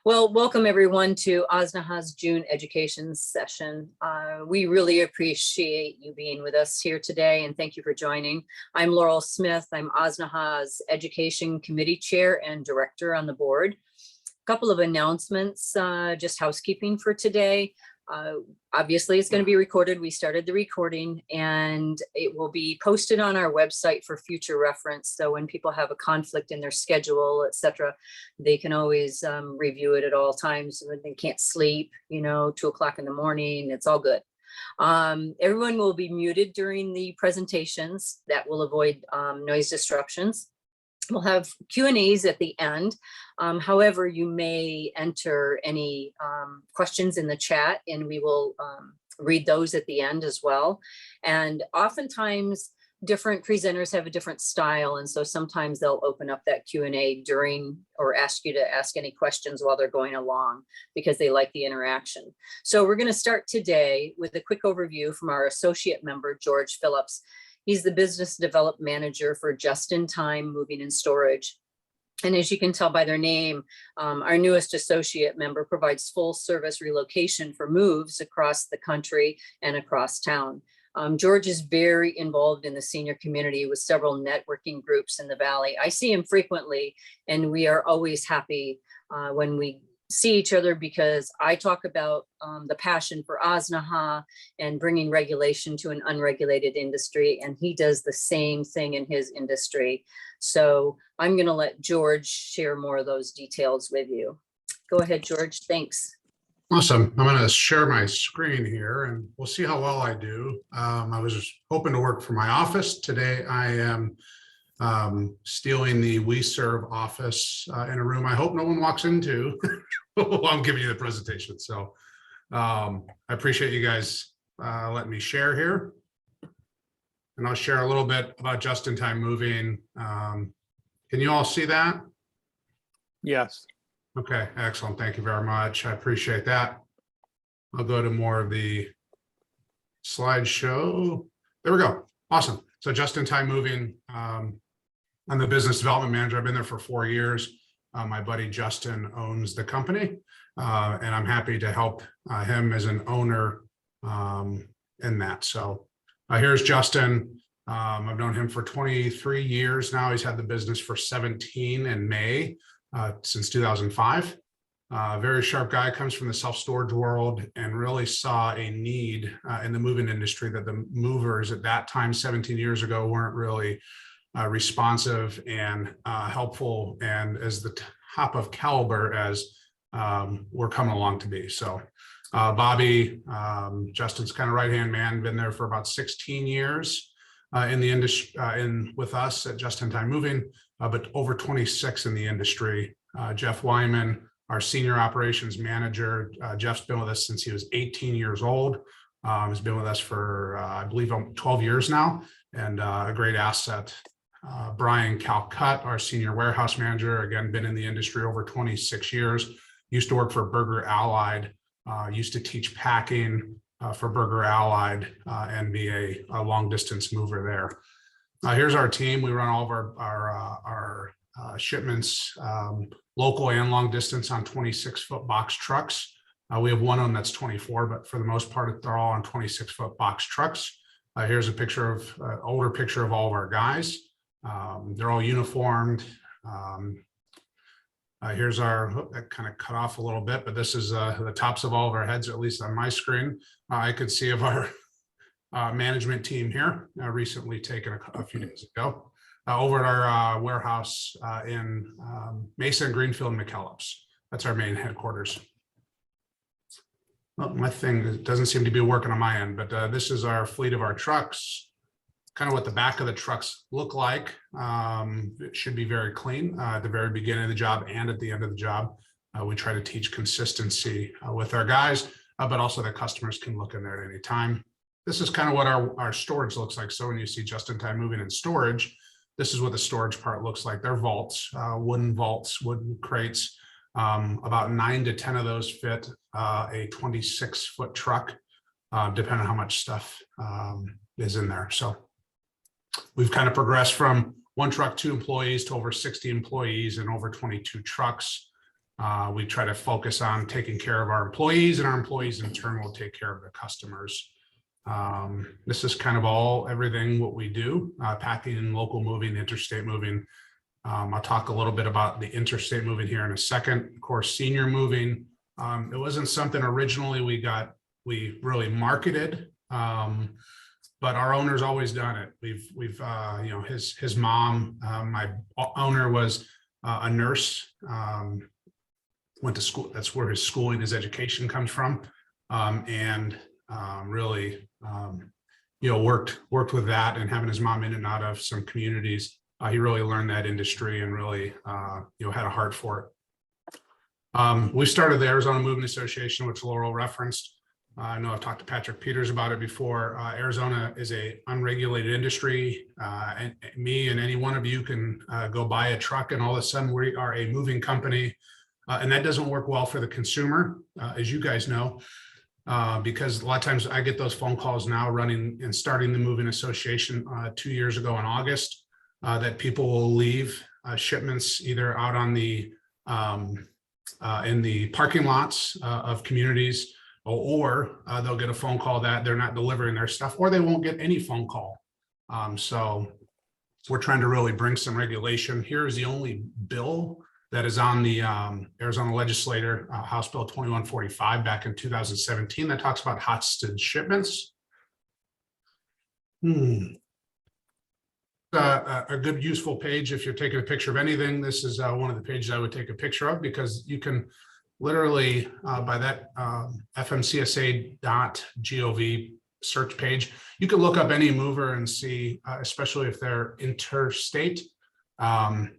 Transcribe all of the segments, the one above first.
Well, welcome everyone to AZNHA's June education session. We really appreciate you being with us here today and thank you for joining. I'm Laurel Smith. I'm AZNHA's Education Committee Chair and Director on the board. A couple of announcements, just housekeeping for today. Obviously, it's going to be recorded. We started the recording and it will be posted on our website for future reference. So when people have a conflict in their schedule, etc., they can always review it at all times. When they can't sleep, 2 o'clock in the morning, it's all good. Everyone will be muted during the presentations. That will avoid noise disruptions. We'll have Q&As at the end. However, you may enter any questions in the chat and we will read those at the end as well. And oftentimes different presenters have a different style. And so sometimes they'll open up that Q&A during or ask you to ask any questions while they're going along because they like the interaction. So we're going to start today with a quick overview from our associate member, George Phillips. He's the business development manager for Just-in-Time Moving and Storage. And as you can tell by their name, our newest associate member provides full service relocation for moves across the country and across town. George is very involved in the senior community with several networking groups in the Valley. I see him frequently and we are always happy when we see each other because I talk about the passion for AZNHA and bringing regulation to an unregulated industry, and he does the same thing in his industry. So I'm going to let George share more of those details with you. Go ahead, George. Thanks. Awesome. I'm going to share my screen here and we'll see how well I do. I was hoping to work from my office. Today I am stealing the We Serve office in a room I hope no one walks into while I'm giving you the presentation. So I appreciate you guys letting me share here. And I'll share a little bit about just-in-time moving. Can you all see that? Yes. Okay, excellent. Thank you very much. I appreciate that. I'll go to more of the slideshow. There we go. Awesome. So just-in-time moving. I'm the business development manager. I've been there for 4 years. My buddy Justin owns the company, and I'm happy to help him as an owner in that. So here's Justin. I've known him for 23 years now. He's had the business for 17 in May since 2005. Very sharp guy, comes from the self-storage world and really saw a need in the moving industry that the movers at that time, 17 years ago, weren't really responsive and helpful and as the top of caliber as we're coming along to be. So Bobby, Justin's kind of right-hand man, been there for about 16 years in the industry, with us at Just-in-Time Moving, but over 26 in the industry. Jeff Wyman, our senior operations manager. Jeff's been with us since he was 18 years old. He's been with us for, I believe, 12 years now, and a great asset. Brian Calcutt, our senior warehouse manager, again, been in the industry over 26 years, used to work for Burger Allied, used to teach packing for Burger Allied and be a long distance mover there. Here's our team. We run all of our shipments, local and long distance, on 26-foot box trucks. We have one of them that's 24, but for the most part, they're all on 26-foot box trucks. Here's a picture of older picture of all of our guys. They're all uniformed. Here's our, that kind of cut off a little bit, but this is the tops of all of our heads, at least on my screen. I could see of our management team here, recently taken a few days ago, over at our warehouse in Mesa and Greenfield, McKellips. That's our main headquarters. Well, my thing doesn't seem to be working on my end, but this is our fleet of our trucks. Kind of what the back of the trucks look like. It should be very clean at the very beginning of the job and at the end of the job. We try to teach consistency with our guys, but also that customers can look in there at any time. This is kind of what our storage looks like. So when you see just-in-time moving and storage, this is what the storage part looks like. They're vaults, wooden crates. About 9 to 10 of those fit a 26-foot truck, depending on how much stuff is in there. So we've kind of progressed from 1 truck, 2 employees to over 60 employees and over 22 trucks. We try to focus on taking care of our employees, and our employees in turn will take care of the customers. This is kind of everything what we do, packing, local moving, interstate moving. I'll talk a little bit about the interstate moving here in a second. Of course, senior moving. It wasn't something originally we really marketed, but our owner's always done it. We've his mom, my owner was a nurse, went to school. That's where his schooling, his education comes from, and really, worked with that, and having his mom in and out of some communities. He really learned that industry and really, had a heart for it. We started the Arizona Movement Association, which Laurel referenced. I know I've talked to Patrick Peters about it before. Arizona is a unregulated industry, and me and any one of you can go buy a truck, and all of a sudden we are a moving company, and that doesn't work well for the consumer, as you guys know, because a lot of times I get those phone calls now running and starting the Moving Association 2 years ago in August. That people will leave shipments either out on the in the parking lots of communities, or they'll get a phone call that they're not delivering their stuff, or they won't get any phone call. So we're trying to really bring some regulation. Here is the only bill that is on the Arizona legislator, House Bill 2145 back in 2017, that talks about hostage shipments. A good useful page if you're taking a picture of anything. This is one of the pages I would take a picture of, because you can literally by that fmcsa.gov search page, you can look up any mover and see, especially if they're interstate,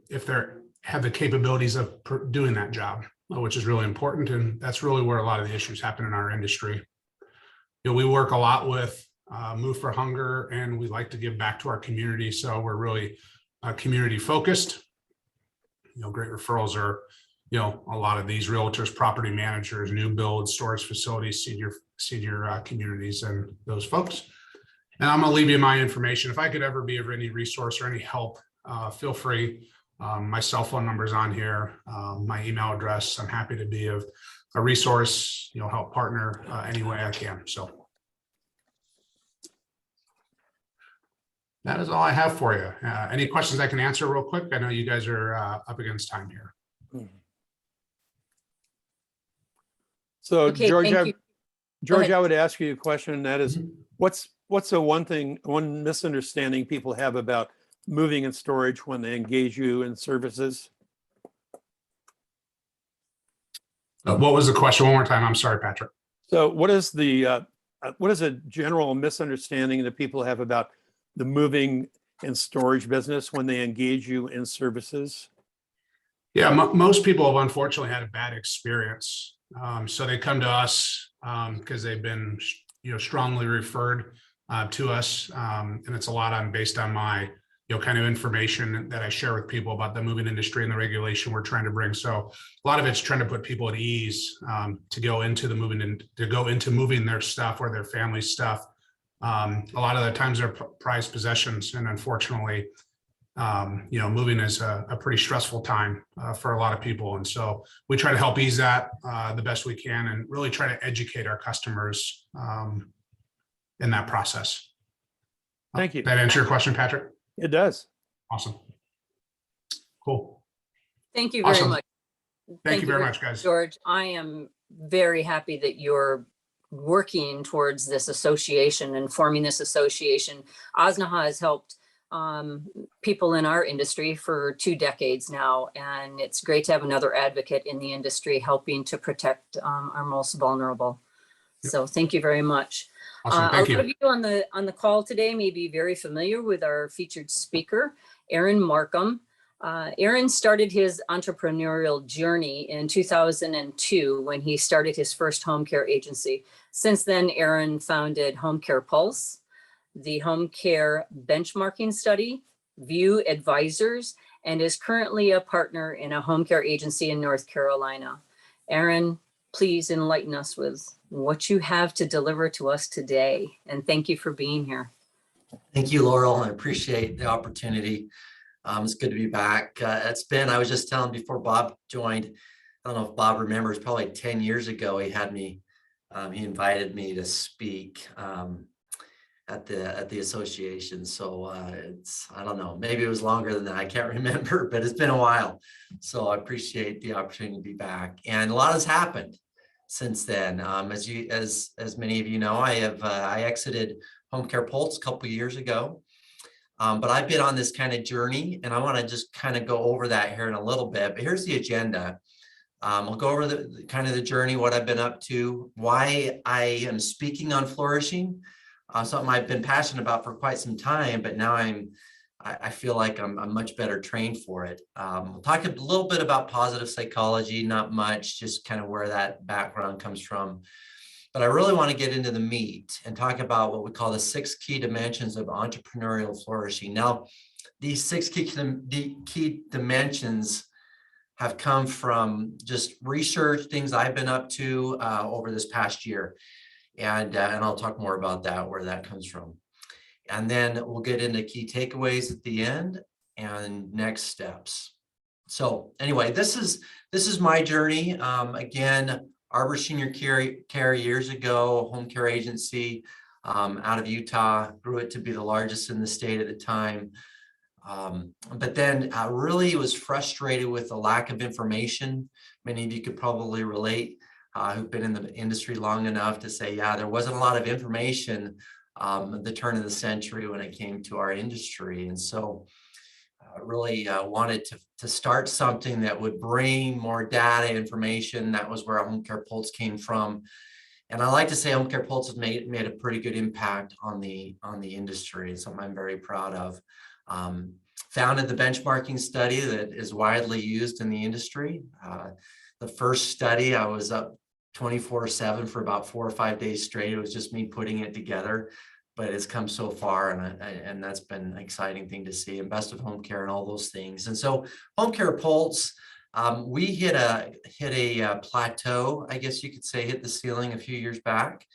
if they have the capabilities of doing that job, which is really important. And that's really where a lot of the issues happen in our industry. We work a lot with Move for Hunger, and we like to give back to our community. So we're really community focused. Great referrals are, a lot of these realtors, property managers, new builds, storage facilities, senior communities, and those folks. And I'm going to leave you my information. If I could ever be of any resource or any help, feel free. My cell phone number is on here, my email address. I'm happy to be of a resource, help partner any way I can. So that is all I have for you. Any questions I can answer real quick? I know you guys are up against time here. So Okay, George, thank you. George, I would ask you a question, and that is, what's the one misunderstanding people have about moving and storage when they engage you in services? What was the question? One more time. I'm sorry, Patrick. So what is a general misunderstanding that people have about the moving and storage business when they engage you in services? Yeah, most people have unfortunately had a bad experience. So they come to us because they've been, strongly referred to us, and it's a lot based on my, kind of information that I share with people about the moving industry and the regulation we're trying to bring. So a lot of it's trying to put people at ease to go into the moving and to go into moving their stuff or their family stuff. A lot of the times they're prized possessions, and unfortunately, moving is a pretty stressful time for a lot of people. And so we try to help ease that the best we can, and really try to educate our customers in that process. Thank you. That answer your question, Patrick? It does. Awesome. Cool. Thank you very Awesome. much. Thank you very much, guys. George, I am very happy that you're working towards this association and forming this association. AZNHA has helped people in our industry for 2 decades now, and it's great to have another advocate in the industry helping to protect our most vulnerable. Yep. So thank you very much. Awesome. Thank a lot you. of you on the call today may be very familiar with our featured speaker, Aaron Markham. Aaron started his entrepreneurial journey in 2002 when he started his first home care agency. Since then, Aaron founded Home Care Pulse, the Home Care Benchmarking Study, View Advisors, and is currently a partner in a home care agency in North Carolina. Aaron, please enlighten us with what you have to deliver to us today. And thank you for being here. Thank you, Laurel. I appreciate the opportunity. It's good to be back. I was just telling before Bob joined, I don't know if Bob remembers, probably 10 years ago, he had me, he invited me to speak at the association. So it's, I don't know, maybe it was longer than that. I can't remember, but it's been a while. So I appreciate the opportunity to be back. And a lot has happened since then. As many of you know, I exited Home Care Pulse a couple of years ago. But I've been on this kind of journey, and I want to just kind of go over that here in a little bit. But here's the agenda. I'll go over the kind of the journey, what I've been up to, why I am speaking on flourishing, something I've been passionate about for quite some time, but now I feel like I'm much better trained for it. We'll talk a little bit about positive psychology, not much, just kind of where that background comes from. But I really want to get into the meat and talk about what we call the 6 key dimensions of entrepreneurial flourishing. Now, these 6 key dimensions have come from just research, things I've been up to over this past year. And I'll talk more about that, where that comes from. And then we'll get into key takeaways at the end and next steps. So anyway, this is my journey. Again, Arbor Senior Care years ago, home care agency out of Utah, grew it to be the largest in the state at the time. But then I really was frustrated with the lack of information. Many of you could probably relate who've been in the industry long enough to say, yeah, there wasn't a lot of information at the turn of the century when it came to our industry. And so I really wanted to start something that would bring more data information. That was where Home Care Pulse came from. And I like to say Home Care Pulse has made a pretty good impact on the industry, something I'm very proud of. Founded the benchmarking study that is widely used in the industry. The first study, I was up 24/7 for about 4 or 5 days straight. It was just me putting it together, but it's come so far, and that's been an exciting thing to see, and best of home care and all those things. And so Home Care Pulse, we hit a plateau, I guess you could say, hit the ceiling a few years back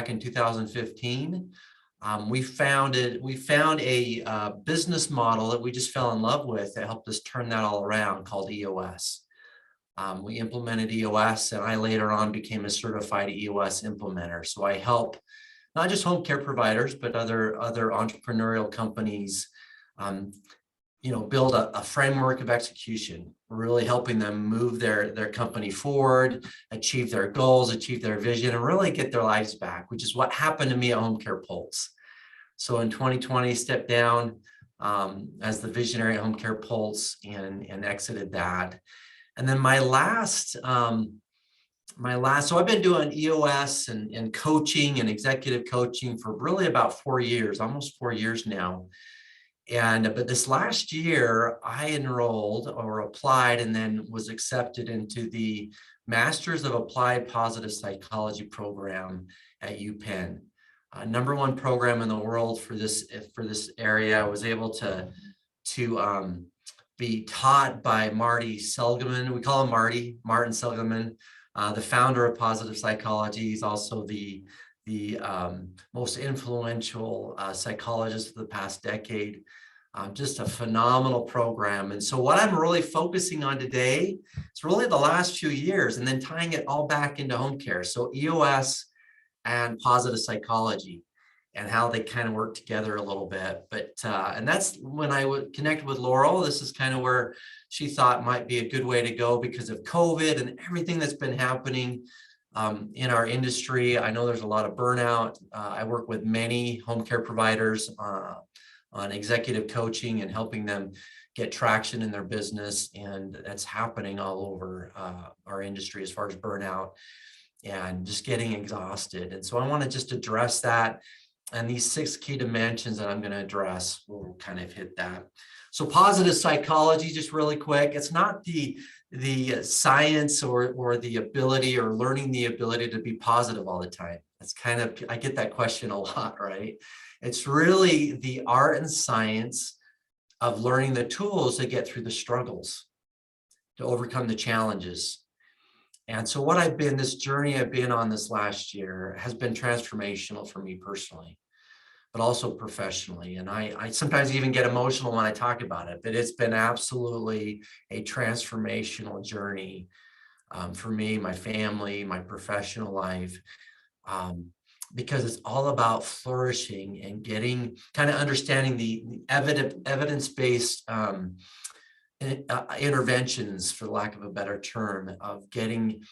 in 2015. We found a business model that we just fell in love with that helped us turn that all around, called EOS. We implemented EOS, and I later on became a certified EOS implementer. So I help not just home care providers, but other entrepreneurial companies, build a framework of execution, really helping them move their company forward, achieve their goals, achieve their vision, and really get their lives back, which is what happened to me at Home Care Pulse. So in 2020, stepped down as the visionary at Home Care Pulse and exited that. And then my last, so I've been doing EOS and coaching and executive coaching for really about 4 years, almost 4 years now. But this last year, I enrolled or applied and then was accepted into the Masters of Applied Positive Psychology program at UPenn. #1 program in the world for this area. I was able to be taught by Marty Seligman. We call him Martin Seligman, the founder of positive psychology. He's also the most influential psychologist of the past decade. Just a phenomenal program. And so what I'm really focusing on today is really the last few years, and then tying it all back into home care. So EOS and positive psychology, and how they kind of work together a little bit. But and that's when I would connect with Laurel. This is kind of where she thought might be a good way to go because of COVID and everything that's been happening in our industry. I know there's a lot of burnout. I work with many home care providers on executive coaching and helping them get traction in their business. And that's happening all over our industry as far as burnout and just getting exhausted. And so I want to just address that. And these 6 key dimensions that I'm going to address will kind of hit that. So positive psychology, just really quick, it's not the science or the ability or learning the ability to be positive all the time. It's kind of, I get that question a lot, right? It's really the art and science of learning the tools to get through the struggles, to overcome the challenges. And so this journey I've been on this last year has been transformational for me personally, but also professionally. And I sometimes even get emotional when I talk about it, but it's been absolutely a transformational journey for me, my family, my professional life, because it's all about flourishing and getting kind of understanding the evidence-based interventions, for lack of a better term, of getting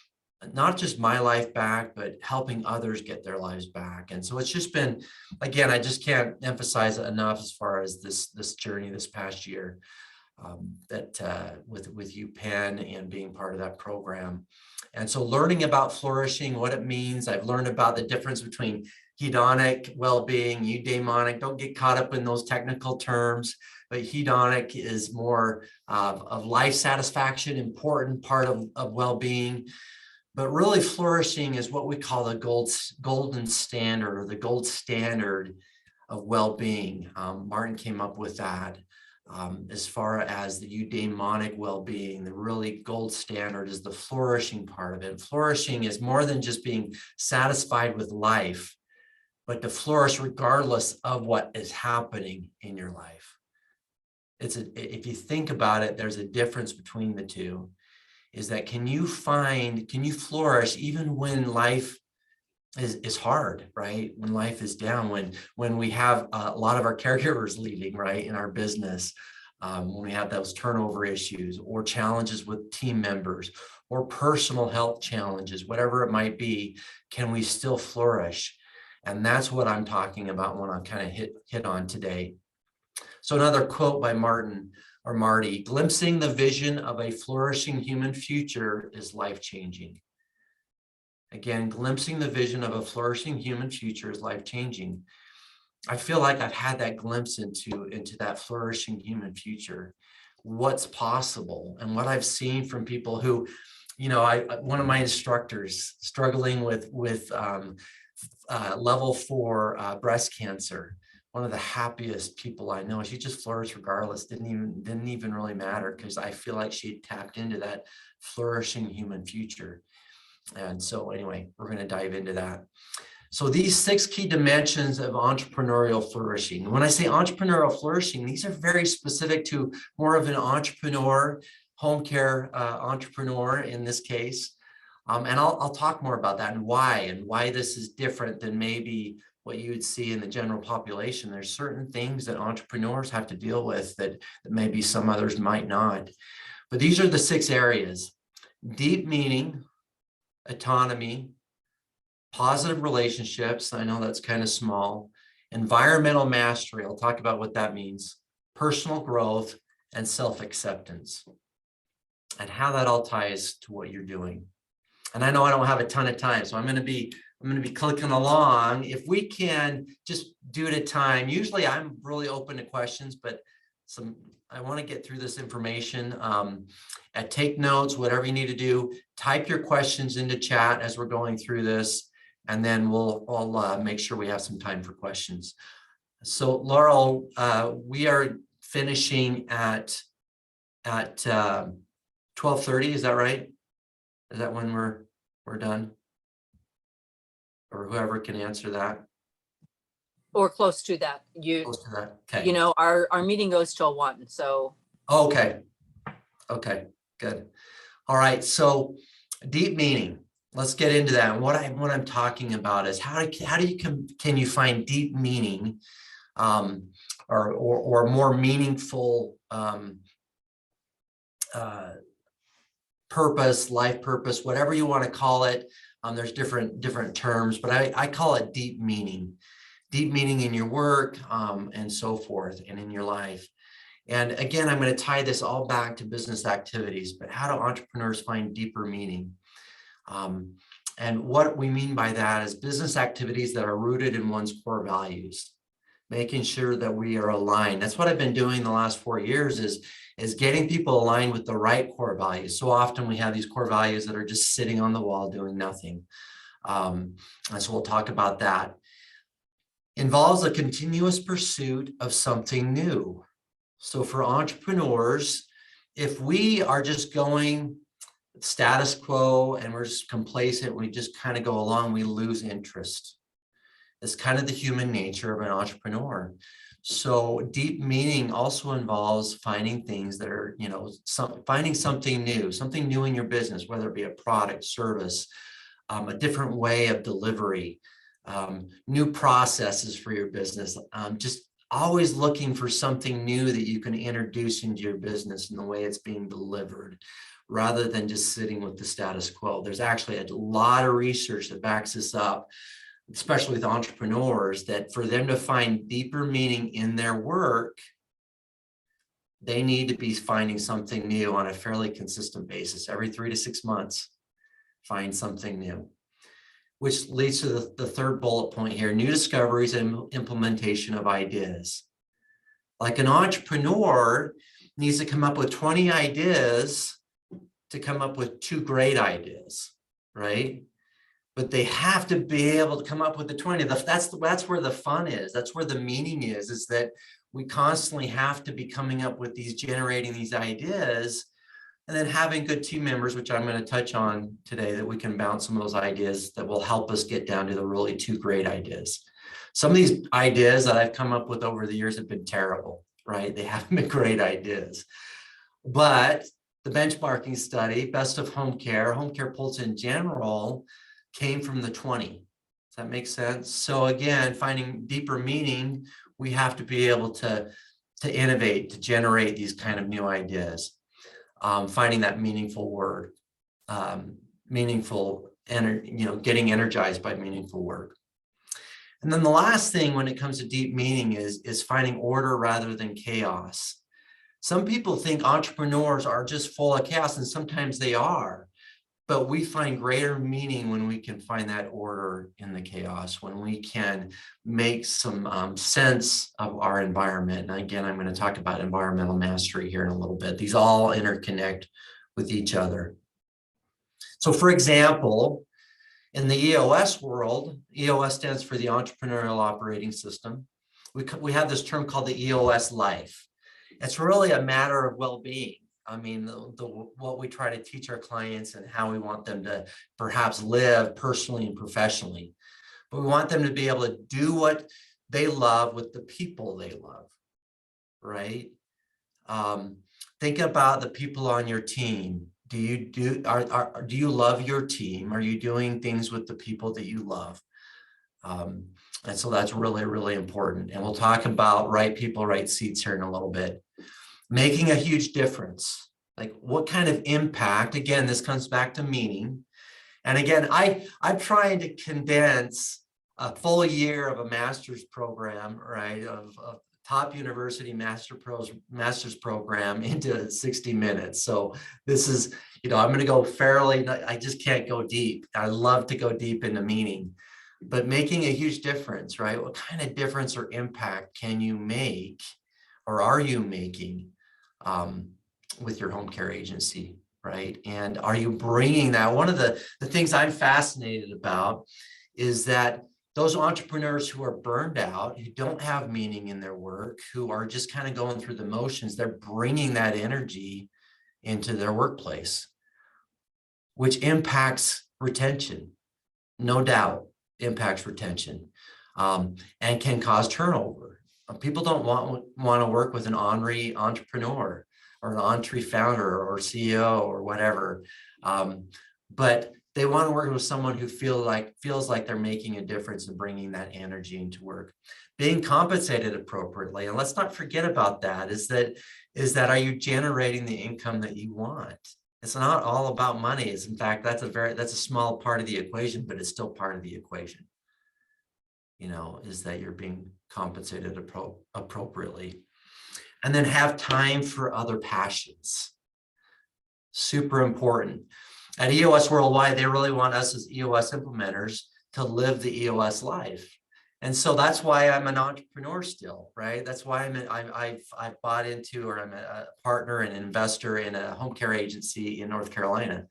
not just my life back, but helping others get their lives back. And so it's just been, again, I just can't emphasize it enough as far as this journey this past year, with UPenn and being part of that program. And so learning about flourishing, what it means, I've learned about the difference between hedonic well-being, eudaimonic. Don't get caught up in those technical terms, but hedonic is more of life satisfaction, important part of well-being. But really flourishing is what we call the golden standard, or the gold standard of well-being. Martin came up with that. As far as the eudaimonic well-being, the really gold standard is the flourishing part of it. Flourishing is more than just being satisfied with life, but to flourish regardless of what is happening in your life. If you think about it, there's a difference between the two, is that can you flourish even when life is hard, right? When life is down, when we have a lot of our caregivers leaving, right, in our business, when we have those turnover issues or challenges with team members or personal health challenges, whatever it might be, can we still flourish? And that's what I'm talking about when I kind of hit on today. So another quote by Marty, glimpsing the vision of a flourishing human future is life-changing. Again, glimpsing the vision of a flourishing human future is life-changing. I feel like I've had that glimpse into that flourishing human future, what's possible, and what I've seen from people who, one of my instructors struggling with level 4 breast cancer, one of the happiest people I know. She just flourished regardless, didn't even really matter, because I feel like she tapped into that flourishing human future. And so anyway, we're going to dive into that. So these 6 key dimensions of entrepreneurial flourishing. When I say entrepreneurial flourishing, these are very specific to more of an entrepreneur, home care entrepreneur in this case. And I'll talk more about that and why this is different than maybe what you would see in the general population. There's certain things that entrepreneurs have to deal with that maybe some others might not. But these are the 6 areas: deep meaning, autonomy, positive relationships. I know that's kind of small. Environmental mastery. I'll talk about what that means. Personal growth and self-acceptance, and how that all ties to what you're doing. And I know I don't have a ton of time, so I'm going to be clicking along. If we can just do it at time. Usually I'm really open to questions, but I want to get through this information. Take notes, whatever you need to do. Type your questions into chat as we're going through this, and then we'll make sure we have some time for questions. So Laurel, we are finishing at 12:30. Is that right? Is that when we're done? Or whoever can answer that. Or close to that. Close to that. Okay. Our meeting goes till 1, so. Okay, good. All right, so deep meaning. Let's get into that. And what I'm talking about is can you find deep meaning, or more meaningful purpose, life purpose, whatever you want to call it. There's different terms, but I call it deep meaning in your work, and so forth, and in your life. And again, I'm going to tie this all back to business activities, but how do entrepreneurs find deeper meaning? And what we mean by that is business activities that are rooted in one's core values, making sure that we are aligned. That's what I've been doing the last 4 years is getting people aligned with the right core values. So often we have these core values that are just sitting on the wall doing nothing. And so we'll talk about that. Involves a continuous pursuit of something new. So for entrepreneurs, if we are just going status quo and we're just complacent, we just kind of go along, we lose interest. It's kind of the human nature of an entrepreneur. So deep meaning also involves finding things that are, finding something new in your business, whether it be a product, service, a different way of delivery, new processes for your business, just always looking for something new that you can introduce into your business and the way it's being delivered, rather than just sitting with the status quo. There's actually a lot of research that backs this up, especially with entrepreneurs, that for them to find deeper meaning in their work, they need to be finding something new on a fairly consistent basis. Every 3 to 6 months, find something new. Which leads to the third bullet point here: new discoveries and implementation of ideas. Like an entrepreneur needs to come up with 20 ideas to come up with 2 great ideas, right? But they have to be able to come up with the 20. That's where the fun is. That's where the meaning is that we constantly have to be coming up with generating these ideas, and then having good team members, which I'm going to touch on today, that we can bounce some of those ideas that will help us get down to the really 2 great ideas. Some of these ideas that I've come up with over the years have been terrible, right? They haven't been great ideas. But the benchmarking study, Best of Home Care Polls in general, came from the 20. Does that make sense? So again, finding deeper meaning, we have to be able to innovate, to generate these kind of new ideas. Finding that meaningful word, getting energized by meaningful work. And then the last thing when it comes to deep meaning is finding order rather than chaos. Some people think entrepreneurs are just full of chaos, and sometimes they are, but we find greater meaning when we can find that order in the chaos, when we can make some sense of our environment. And again, I'm going to talk about environmental mastery here in a little bit. These all interconnect with each other. So for example, in the EOS world, EOS stands for the Entrepreneurial Operating System. We have this term called the EOS life. It's really a matter of well-being. I mean, what we try to teach our clients and how we want them to perhaps live personally and professionally. But we want them to be able to do what they love with the people they love, right? Think about the people on your team. Do you love your team? Are you doing things with the people that you love? And so that's really, really important. And we'll talk about right people, right seats here in a little bit. Making a huge difference. Like what kind of impact? Again, this comes back to meaning. And again, I'm trying to condense a full year of a master's program, right, of top university master's program into 60 minutes. So this is, I'm going to go I just can't go deep. I love to go deep into meaning, but making a huge difference, right? What kind of difference or impact can you make, or are you making with your home care agency, right? And are you bringing that? One of the things I'm fascinated about is that those entrepreneurs who are burned out, who don't have meaning in their work, who are just kind of going through the motions, they're bringing that energy into their workplace, which impacts retention, no doubt impacts retention, and can cause turnover. People don't want to work with an ornery entrepreneur or an ornery founder or CEO or whatever, but they want to work with someone who feels like they're making a difference and bringing that energy into work. Being compensated appropriately, and let's not forget about that. Is that are you generating the income that you want? It's not all about money. It's in fact that's a small part of the equation, but it's still part of the equation. Is that you're being compensated appropriately, and then have time for other passions. Super important. At EOS Worldwide, they really want us as EOS implementers to live the EOS life. And so that's why I'm an entrepreneur still, right? That's why I've bought into, or I'm a partner and investor in a home care agency in North Carolina,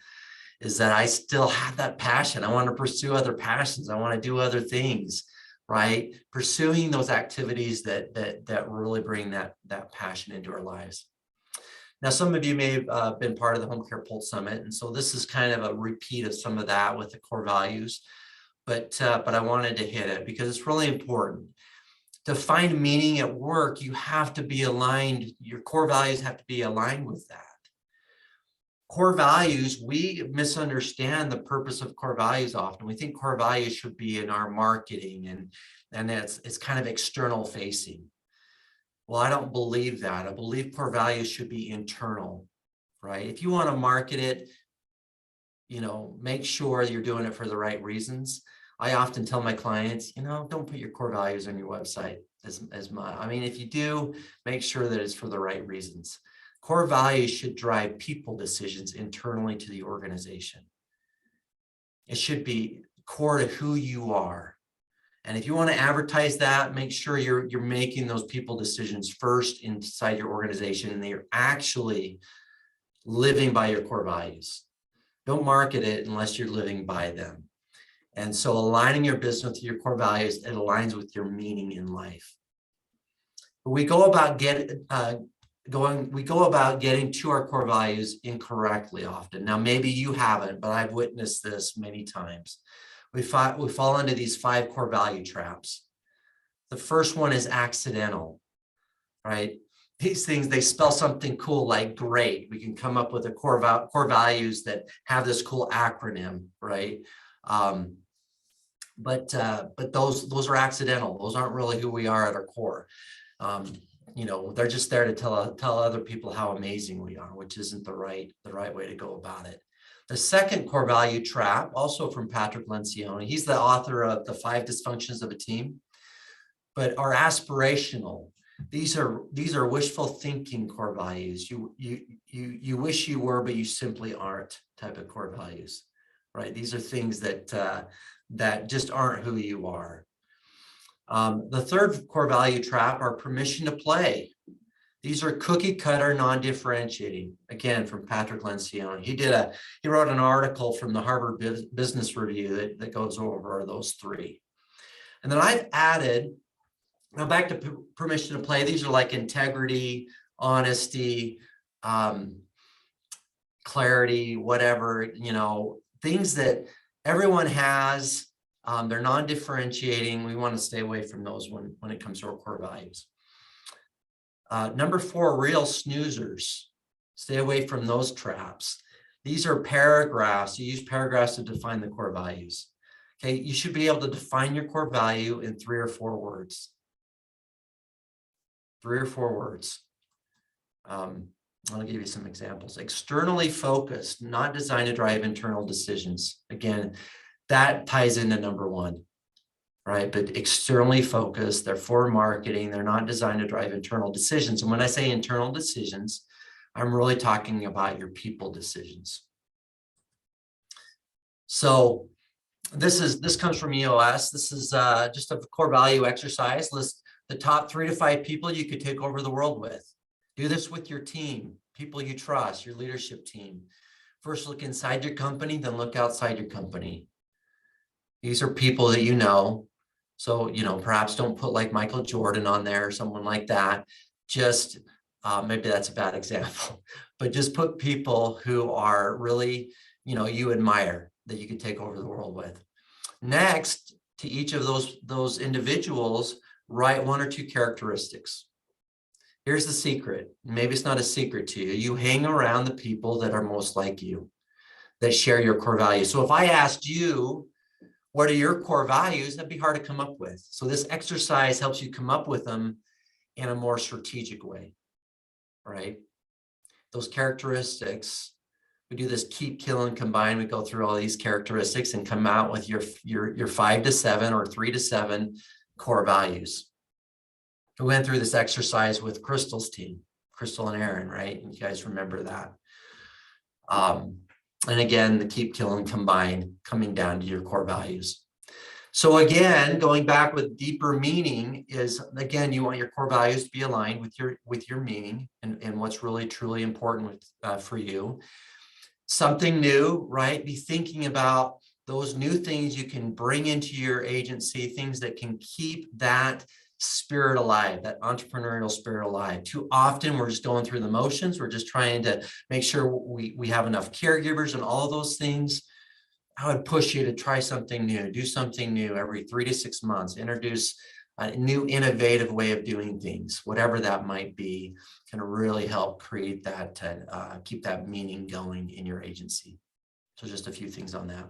is that I still have that passion. I want to pursue other passions. I want to do other things, right? Pursuing those activities that really bring that passion into our lives. Now, some of you may have been part of the Home Care Pulse Summit, and so this is kind of a repeat of some of that with the core values, but I wanted to hit it because it's really important to find meaning at work, you have to be aligned. Your core values have to be aligned with that. Core values, we misunderstand the purpose of core values often. We think core values should be in our marketing and it's kind of external facing. Well, I don't believe that. I believe core values should be internal, right? If you want to market it, make sure you're doing it for the right reasons. I often tell my clients, don't put your core values on your website if you do, make sure that it's for the right reasons. Core values should drive people decisions internally to the organization. It should be core to who you are. And if you want to advertise that, make sure you're making those people decisions first inside your organization and they're actually living by your core values. Don't market it unless you're living by them. And so aligning your business with your core values, it aligns with your meaning in life. We go about getting to our core values incorrectly often. Now, maybe you haven't, but I've witnessed this many times. We fall into these 5 core value traps. The first one is accidental, right? These things, they spell something cool like great. We can come up with a core values that have this cool acronym, right? But those are accidental. Those aren't really who we are at our core. They're just there to tell other people how amazing we are, which isn't the right way to go about it. The second core value trap, also from Patrick Lencioni, he's the author of The 5 Dysfunctions of a Team, but are aspirational. These are wishful thinking core values. You wish you were, but you simply aren't type of core values, right? These are things that just aren't who you are. The third core value trap are permission to play. These are cookie cutter, non-differentiating. Again, from Patrick Lencioni. He wrote an article from the Harvard Business Review that goes over those 3. And then I've added, now back to permission to play. These are like integrity, honesty, clarity, whatever, things that everyone has. They're non-differentiating. We want to stay away from those when it comes to our core values. Number 4, real snoozers. Stay away from those traps. These are paragraphs. You use paragraphs to define the core values. Okay, you should be able to define your core value in 3 or 4 words. 3 or 4 words. I'll give you some examples. Externally focused, not designed to drive internal decisions. Again, that ties into number 1, right? But externally focused, they're for marketing, they're not designed to drive internal decisions. And when I say internal decisions, I'm really talking about your people decisions. So this comes from EOS. This is just a core value exercise. List the top 3 to 5 people you could take over the world with. Do this with your team, people you trust, your leadership team. First, look inside your company, then look outside your company. These are people that you know. So, perhaps don't put like Michael Jordan on there or someone like that. Just maybe that's a bad example, but just put people who are really, you admire that you could take over the world with. Next, to each of those individuals, write 1 or 2 characteristics. Here's the secret. Maybe it's not a secret to you. You hang around the people that are most like you, that share your core values. So if I asked you, what are your core values? That'd be hard to come up with. So this exercise helps you come up with them in a more strategic way, right? Those characteristics, we do this keep, kill, and combine. We go through all these characteristics and come out with your 5 to 7 or 3 to 7 core values. We went through this exercise with Crystal's team, Crystal and Aaron, right? And you guys remember that. And again, the keep, kill, and combine, coming down to your core values. So again, going back with deeper meaning is, again, you want your core values to be aligned with your meaning and what's really, truly important for you. Something new, right? Be thinking about those new things you can bring into your agency, things that can keep that spirit alive, that entrepreneurial spirit alive. Too often we're just going through the motions. We're just trying to make sure we have enough caregivers and all those things. I would push you to try something new, do something new every 3 to 6 months, introduce a new innovative way of doing things, whatever that might be, can really help create that, keep that meaning going in your agency. So just a few things on that.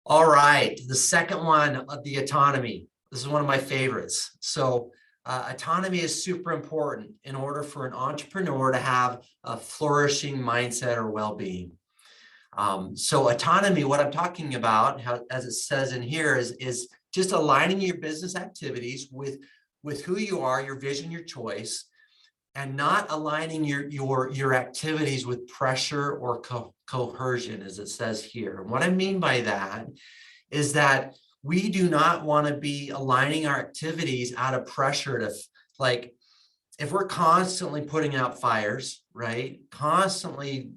All right, the second one, the autonomy. This is one of my favorites. So autonomy is super important in order for an entrepreneur to have a flourishing mindset or well-being. So autonomy, what I'm talking about, as it says in here, is just aligning your business activities with who you are, your vision, your choice, and not aligning your activities with pressure or coercion, as it says here. And what I mean by that is that we do not want to be aligning our activities out of pressure to, like, if we're constantly putting out fires, right? Constantly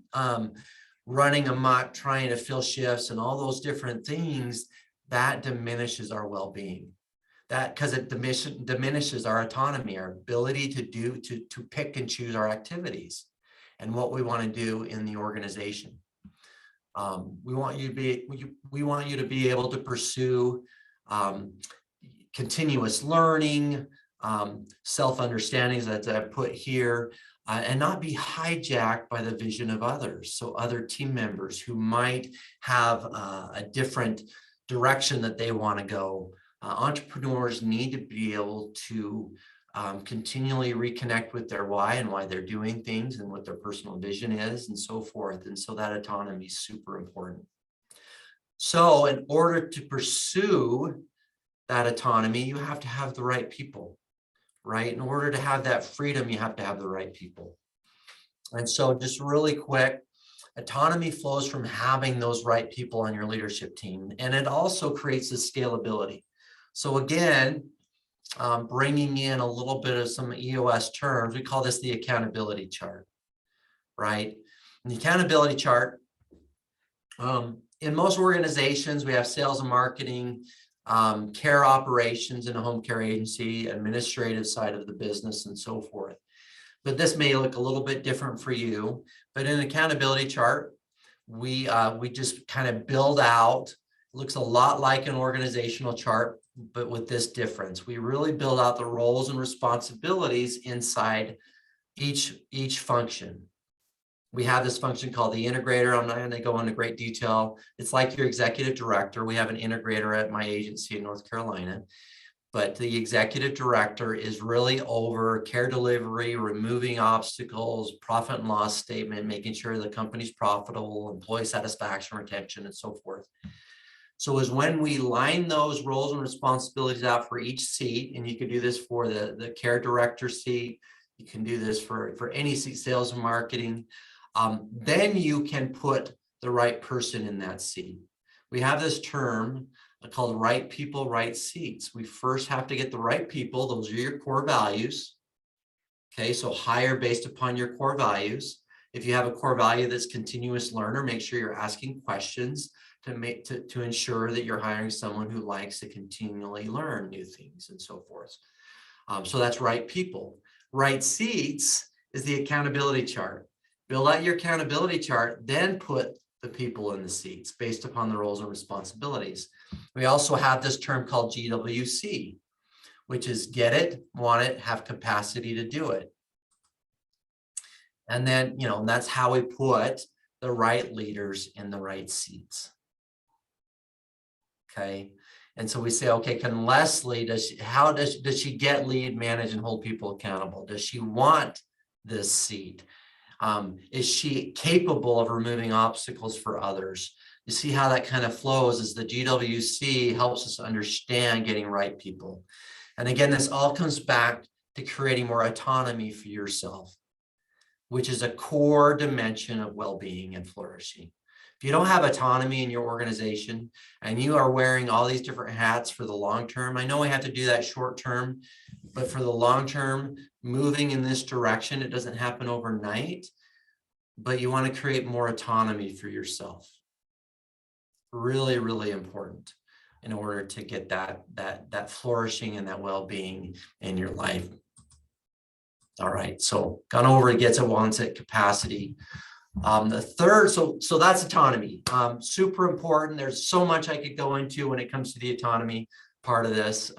running amok, trying to fill shifts and all those different things, that diminishes our well-being. That, because it diminishes our autonomy, our ability to pick and choose our activities and what we want to do in the organization. We want you to be able to pursue continuous learning, self-understandings that I put here, and not be hijacked by the vision of others. So other team members who might have a different direction that they want to go. Entrepreneurs need to be able to continually reconnect with their why and why they're doing things and what their personal vision is and so forth. And so that autonomy is super important. So in order to pursue that autonomy, you have to have the right people, right? In order to have that freedom, you have to have the right people. And so just really quick, autonomy flows from having those right people on your leadership team. And it also creates this scalability. So again, bringing in a little bit of some EOS terms, we call this the accountability chart, right? And the accountability chart, in most organizations, we have sales and marketing, care operations in a home care agency, administrative side of the business, and so forth. But this may look a little bit different for you. But in an accountability chart, we just kind of build out, looks a lot like an organizational chart, but with this difference. We really build out the roles and responsibilities inside each function. We have this function called the integrator. I'm not going to go into great detail. It's like your executive director. We have an integrator at my agency in North Carolina, but the executive director is really over care delivery, removing obstacles, profit and loss statement, making sure the company's profitable, employee satisfaction, retention, and so forth. So is when we line those roles and responsibilities out for each seat, and you can do this for the care director seat, you can do this for any seat, sales and marketing, then you can put the right person in that seat. We have this term called right people, right seats. We first have to get the right people. Those are your core values. Okay, so hire based upon your core values. If you have a core value that's continuous learner, make sure you're asking questions to ensure that you're hiring someone who likes to continually learn new things and so forth. So that's right people. Right seats is the accountability chart. Build out your accountability chart, then put the people in the seats based upon the roles and responsibilities. We also have this term called GWC, which is get it, want it, have capacity to do it. And then, that's how we put the right leaders in the right seats. Okay. And so we say, okay, can Leslie, how does she get, lead, manage, and hold people accountable? Does she want this seat? Is she capable of removing obstacles for others? You see how that kind of flows as the GWC helps us understand getting right people. And again, this all comes back to creating more autonomy for yourself, which is a core dimension of well-being and flourishing. If you don't have autonomy in your organization and you are wearing all these different hats for the long term, I know we have to do that short term, but for the long term, moving in this direction, it doesn't happen overnight, but you want to create more autonomy for yourself. Really, really important in order to get that flourishing and that well-being in your life. All right, so gone over it, gets it, wants it, capacity. The third, so that's autonomy. Super important. There's so much I could go into when it comes to the autonomy part of this.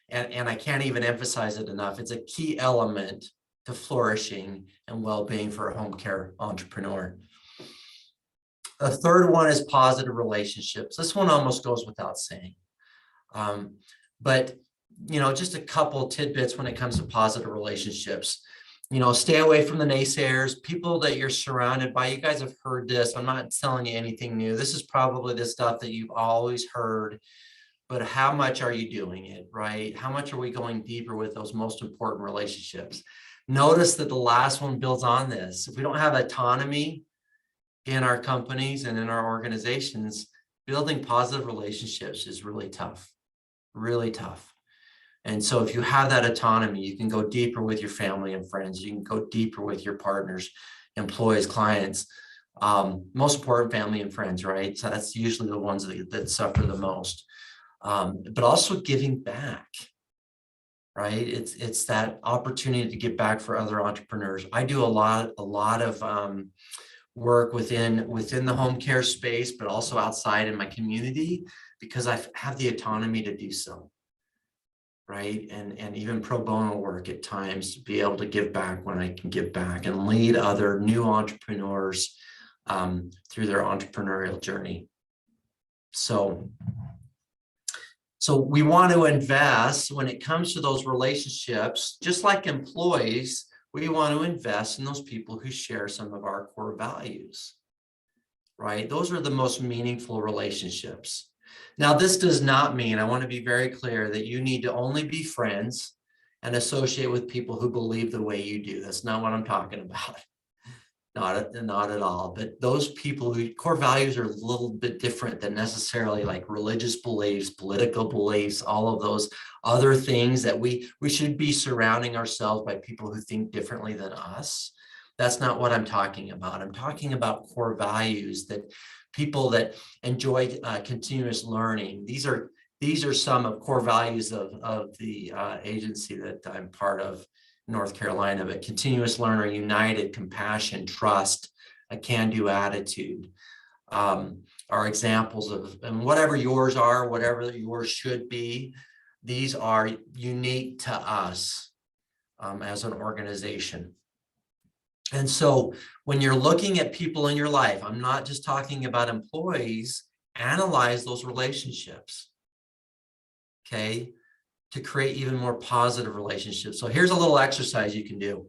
And I can't even emphasize it enough. It's a key element to flourishing and well-being for a home care entrepreneur. The third one is positive relationships. This one almost goes without saying. But, just a couple tidbits when it comes to positive relationships. Stay away from the naysayers, people that you're surrounded by. You guys have heard this. I'm not telling you anything new. This is probably the stuff that you've always heard, but how much are you doing it, right? How much are we going deeper with those most important relationships? Notice that the last one builds on this. If we don't have autonomy in our companies and in our organizations, building positive relationships is really tough, really tough. And so if you have that autonomy, you can go deeper with your family and friends. You can go deeper with your partners, employees, clients, most important, family and friends, right? So that's usually the ones that suffer the most. But also giving back, right? It's that opportunity to give back for other entrepreneurs. I do a lot of work within the home care space, but also outside in my community, because I have the autonomy to do so. Right. And even pro bono work at times to be able to give back when I can give back and lead other new entrepreneurs through their entrepreneurial journey. So we want to invest when it comes to those relationships, just like employees, we want to invest in those people who share some of our core values, right? Those are the most meaningful relationships. Now, this does not mean, I want to be very clear, that you need to only be friends and associate with people who believe the way you do. That's not what I'm talking about. Not at all. But those people whose core values are a little bit different than necessarily like religious beliefs, political beliefs, all of those other things that we should be surrounding ourselves by people who think differently than us. That's not what I'm talking about. I'm talking about core values that people that enjoy continuous learning. These are some of core values of the agency that I'm part of, North Carolina, but continuous learner, united, compassion, trust, a can-do attitude are examples of, and whatever yours are, whatever yours should be, these are unique to us as an organization. And so when you're looking at people in your life, I'm not just talking about employees, analyze those relationships, okay, to create even more positive relationships. So here's a little exercise you can do.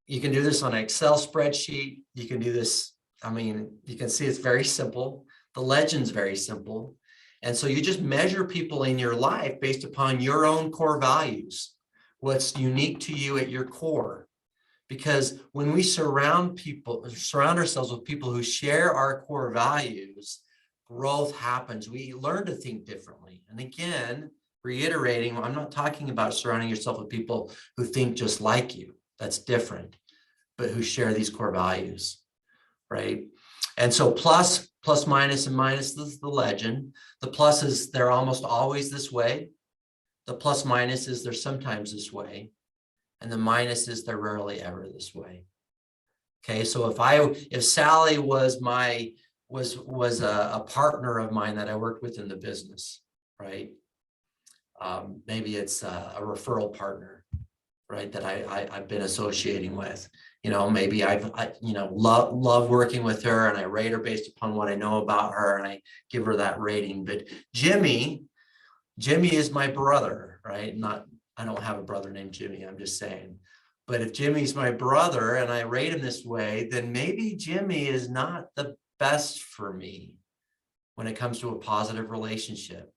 You can do this on an Excel spreadsheet. You can do this, you can see it's very simple. The legend's very simple. And so you just measure people in your life based upon your own core values, what's unique to you at your core. Because when we surround ourselves with people who share our core values, growth happens. We learn to think differently. And again, reiterating, I'm not talking about surrounding yourself with people who think just like you. That's different, but who share these core values, right? And so plus, minus, and minus, this is the legend. The plus is they're almost always this way. The plus minus is they're sometimes this way. And the minus is they're rarely ever this way. Okay, so if Sally was a partner of mine that I worked with in the business, right? Maybe it's a referral partner, right? That I've been associating with. Maybe I love working with her, and I rate her based upon what I know about her, and I give her that rating. But Jimmy is my brother, right? I don't have a brother named Jimmy, I'm just saying. But if Jimmy's my brother and I rate him this way, then maybe Jimmy is not the best for me when it comes to a positive relationship.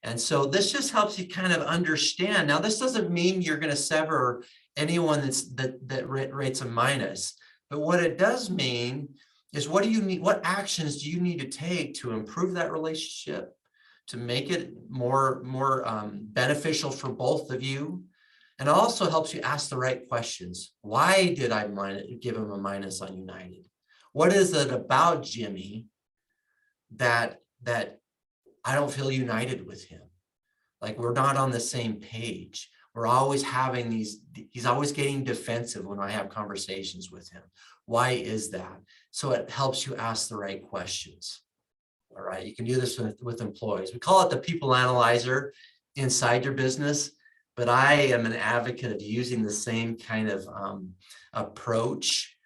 And so this just helps you kind of understand. Now, this doesn't mean you're going to sever anyone that rates a minus. But what it does mean is what actions do you need to take to improve that relationship, to make it more beneficial for both of you. And it also helps you ask the right questions. Why did I give him a minus on United? What is it about Jimmy that I don't feel united with him? Like, we're not on the same page. We're always having he's always getting defensive when I have conversations with him. Why is that? So it helps you ask the right questions. All right, you can do this with employees. We call it the people analyzer inside your business, but I am an advocate of using the same kind of approach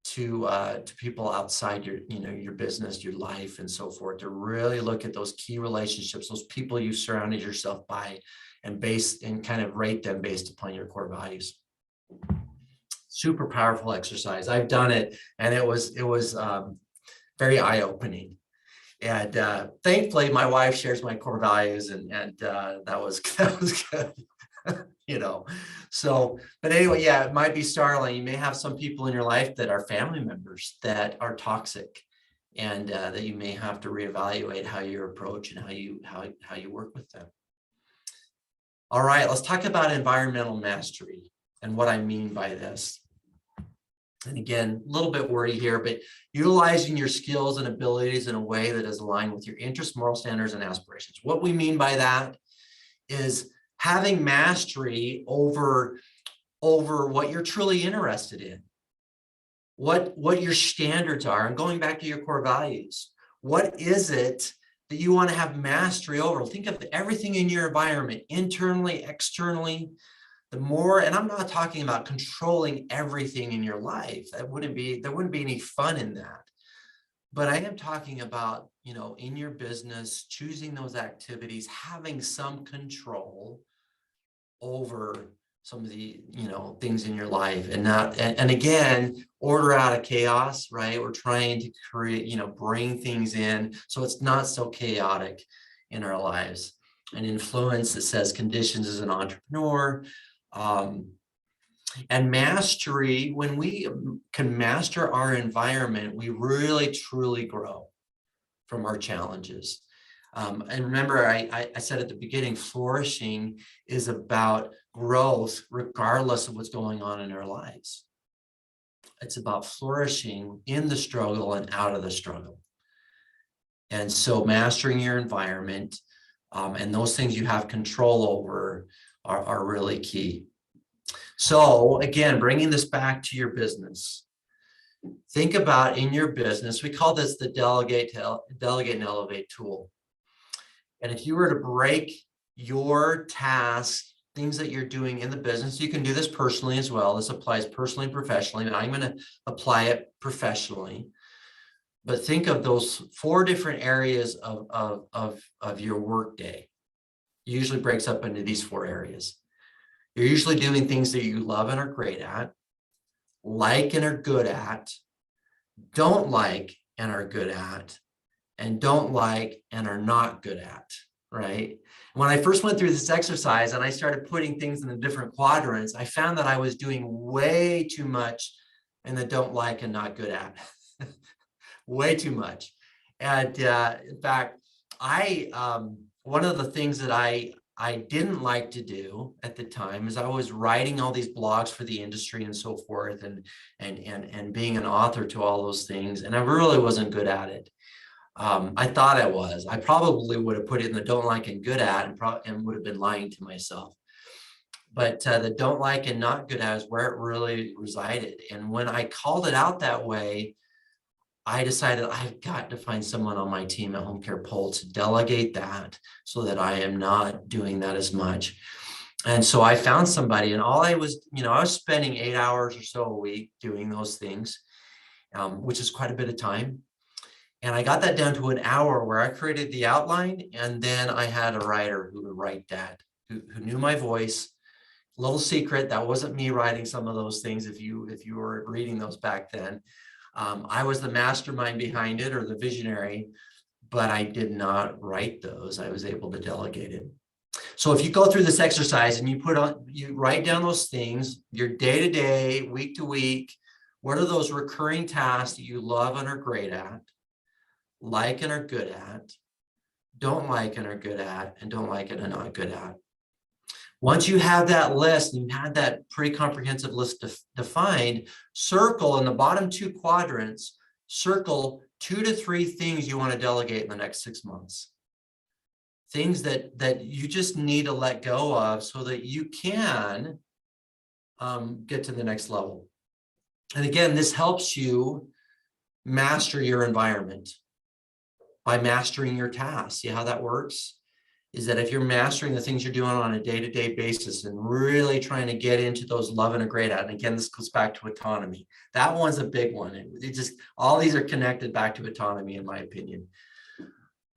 to people outside your, your business, your life, and so forth, to really look at those key relationships, those people you surrounded yourself by, and kind of rate them based upon your core values. Super powerful exercise. I've done it, and it was very eye-opening. And thankfully, my wife shares my core values, and that was good. So, but anyway, yeah, it might be startling. You may have some people in your life that are family members that are toxic, and that you may have to reevaluate how you approach and how you work with them. All right, let's talk about environmental mastery and what I mean by this. And again, a little bit wordy here, but utilizing your skills and abilities in a way that is aligned with your interests, moral standards, and aspirations. What we mean by that is having mastery over what you're truly interested in, what your standards are, and going back to your core values. What is it that you want to have mastery over? Think of everything in your environment, internally, externally. The more, and I'm not talking about controlling everything in your life. There wouldn't be any fun in that. But I am talking about, in your business, choosing those activities, having some control over some of the, things in your life, and not, and again, order out of chaos, right? We're trying to create, bring things in so it's not so chaotic in our lives. And influence, it says conditions as an entrepreneur. And mastery, when we can master our environment, we really truly grow from our challenges. And remember, I said at the beginning, flourishing is about growth regardless of what's going on in our lives. It's about flourishing in the struggle and out of the struggle. And so mastering your environment and those things you have control over are really key. So again, bringing this back to your business, think about in your business, we call this the delegate and elevate tool. And if you were to break your tasks, things that you're doing in the business, you can do this personally as well. This applies personally and professionally, but I'm going to apply it professionally. But think of those 4 different areas of your workday. Usually breaks up into these 4 areas. You're usually doing things that you love and are great at, like and are good at, don't like and are good at, and don't like and are not good at, right? When I first went through this exercise and I started putting things in the different quadrants, I found that I was doing way too much in the don't like and not good at. Way too much. And in fact, one of the things that I didn't like to do at the time is I was writing all these blogs for the industry and so forth, and being an author to all those things, and I really wasn't good at it. I thought I was. I probably would have put it in the don't like and good at, and would have been lying to myself. But the don't like and not good at is where it really resided. And when I called it out that way, I decided I've got to find someone on my team at Home Care Pole to delegate that so that I am not doing that as much. And so I found somebody, and all I was spending 8 hours or so a week doing those things, which is quite a bit of time. And I got that down to an hour where I created the outline, and then I had a writer who would write that, who knew my voice. Little secret, that wasn't me writing some of those things if you were reading those back then. I was the mastermind behind it, or the visionary, but I did not write those. I was able to delegate it. So if you go through this exercise and you write down those things, your day-to-day, week-to-week, what are those recurring tasks that you love and are great at, like and are good at, don't like and are good at, and don't like it and are not good at? Once you have that list, and you had that pretty comprehensive list defined, circle in the bottom 2 quadrants, circle 2 to 3 things you want to delegate in the next 6 months. Things that you just need to let go of so that you can get to the next level. And again, this helps you master your environment. by mastering your tasks. See how that works? Is that if you're mastering the things you're doing on a day-to-day basis and really trying to get into those love and are great at, and again, this goes back to autonomy. That one's a big one. It just, all these are connected back to autonomy, in my opinion.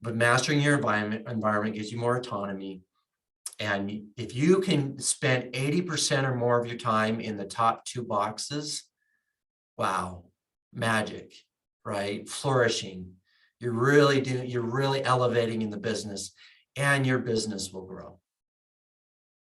But mastering your environment gives you more autonomy. And if you can spend 80% or more of your time in the top 2 boxes, wow, magic, right? Flourishing. You're really elevating in the business, and your business will grow.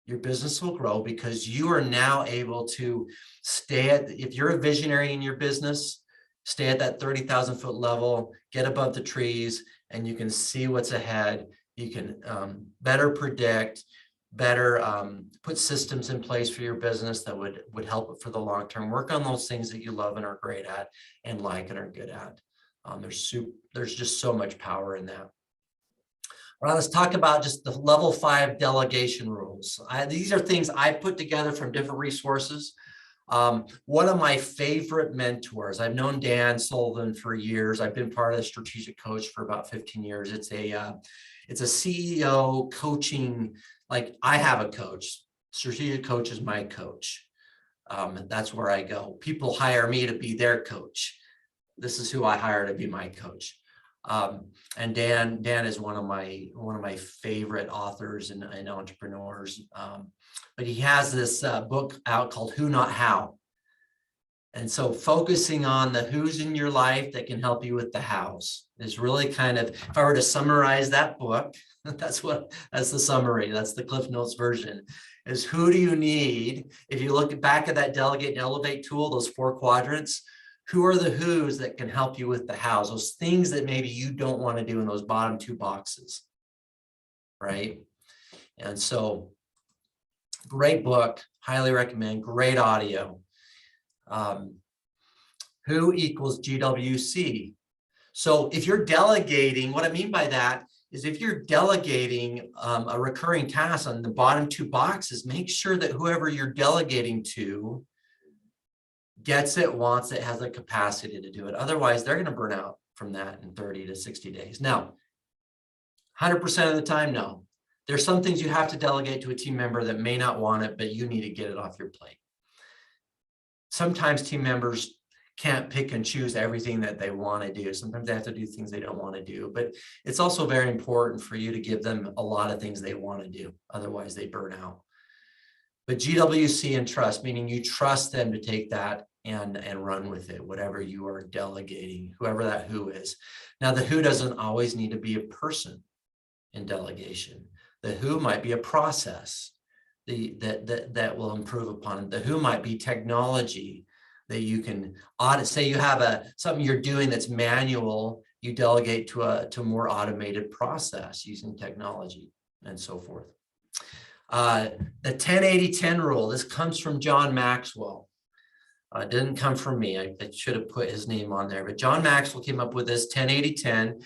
Your business will grow because you are now able to stay at, if you're a visionary in your business, stay at that 30,000 foot level, get above the trees, and you can see what's ahead. You can better predict, better put systems in place for your business that would help it for the long term. Work on those things that you love and are great at and like and are good at. There's just so much power in that. All right, let's talk about just the level 5 delegation rules. These are things I put together from different resources. One of my favorite mentors, I've known Dan Sullivan for years. I've been part of the strategic coach for about 15 years. It's a CEO coaching, like I have a coach. Strategic coach is my coach. That's where I go. People hire me to be their coach. This is who I hire to be my coach. And Dan is one of my favorite authors and entrepreneurs. But he has this book out called Who Not How. And so focusing on the who's in your life that can help you with the hows is really kind of, if I were to summarize that book, that's the summary. That's the Cliff Notes version, is who do you need? If you look back at that delegate and elevate tool, those 4 quadrants, who are the who's that can help you with the hows, those things that maybe you don't want to do in those bottom 2 boxes, right? And so great book, highly recommend, great audio. Who equals GWC? So if you're delegating, what I mean by that is if you're delegating a recurring task on the bottom 2 boxes, make sure that whoever you're delegating to gets it, wants it, has the capacity to do it. Otherwise, they're going to burn out from that in 30 to 60 days. Now, 100% of the time, no. There's some things you have to delegate to a team member that may not want it, but you need to get it off your plate. Sometimes team members can't pick and choose everything that they want to do. Sometimes they have to do things they don't want to do, but it's also very important for you to give them a lot of things they want to do. Otherwise, they burn out. But GWC and trust, meaning you trust them to take that and run with it, whatever you are delegating, whoever that who is. Now, the who doesn't always need to be a person in delegation. The who might be a process that will improve upon it. The who might be technology that you can audit. Say you have something you're doing that's manual, you delegate to a more automated process using technology and so forth. The 10-80-10 rule, this comes from John Maxwell. It didn't come from me. I should have put his name on there, but John Maxwell came up with this 10-80-10.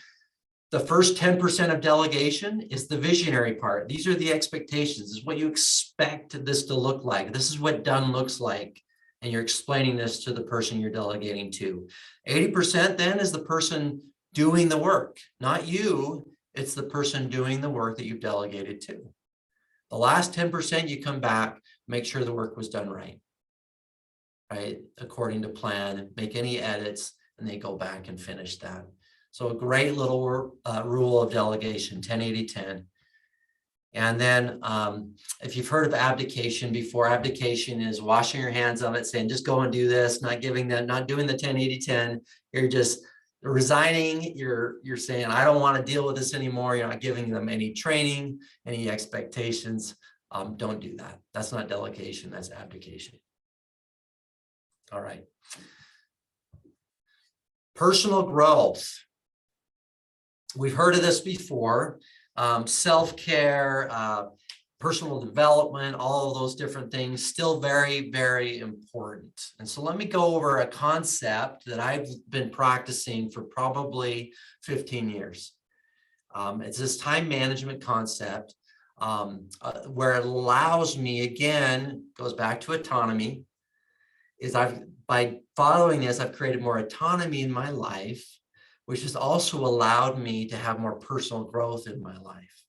The first 10% of delegation is the visionary part. These are the expectations. This is what you expect this to look like. This is what done looks like. And you're explaining this to the person you're delegating to. 80% then is the person doing the work, not you. It's the person doing the work that you've delegated to. The last 10%, you come back, make sure the work was done right, according to plan, make any edits, and they go back and finish that. So a great little rule of delegation, 10-80-10. And then if you've heard of abdication before, abdication is washing your hands of it, saying, just go and do this, not doing the 10-80-10. You're just resigning. You're saying, I don't want to deal with this anymore. You're not giving them any training, any expectations. Don't do that. That's not delegation, that's abdication. All right. Personal growth. We've heard of this before. Self-care, personal development, all of those different things, still very, very important. And so let me go over a concept that I've been practicing for probably 15 years. It's this time management concept where it allows me, again, goes back to autonomy, is by following this, I've created more autonomy in my life, which has also allowed me to have more personal growth in my life.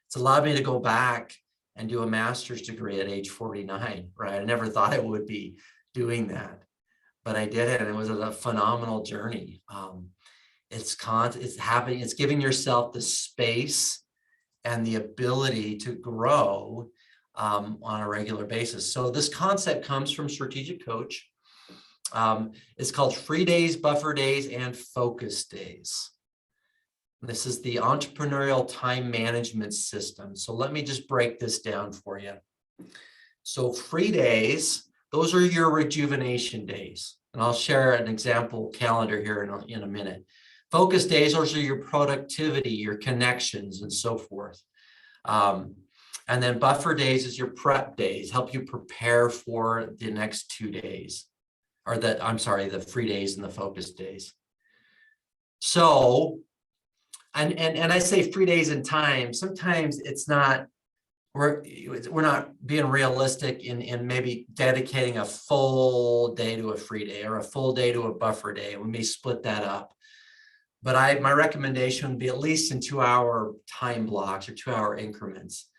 It's allowed me to go back and do a master's degree at age 49, right? I never thought I would be doing that, but I did it, and it was a phenomenal journey. It's happening. It's giving yourself the space and the ability to grow on a regular basis. So this concept comes from Strategic Coach. It's called free days, buffer days, and focus days. This is the entrepreneurial time management system. So let me just break this down for you. So free days, those are your rejuvenation days. And I'll share an example calendar here in a minute. Focus days, those are your productivity, your connections, and so forth. And then buffer days is your prep days, help you prepare for the next 2 days, or the free days and the focus days. So, and I say free days in time, sometimes it's not, we're not being realistic in maybe dedicating a full day to a free day or a full day to a buffer day. We may split that up. But my recommendation would be at least in 2-hour time blocks or 2-hour increments.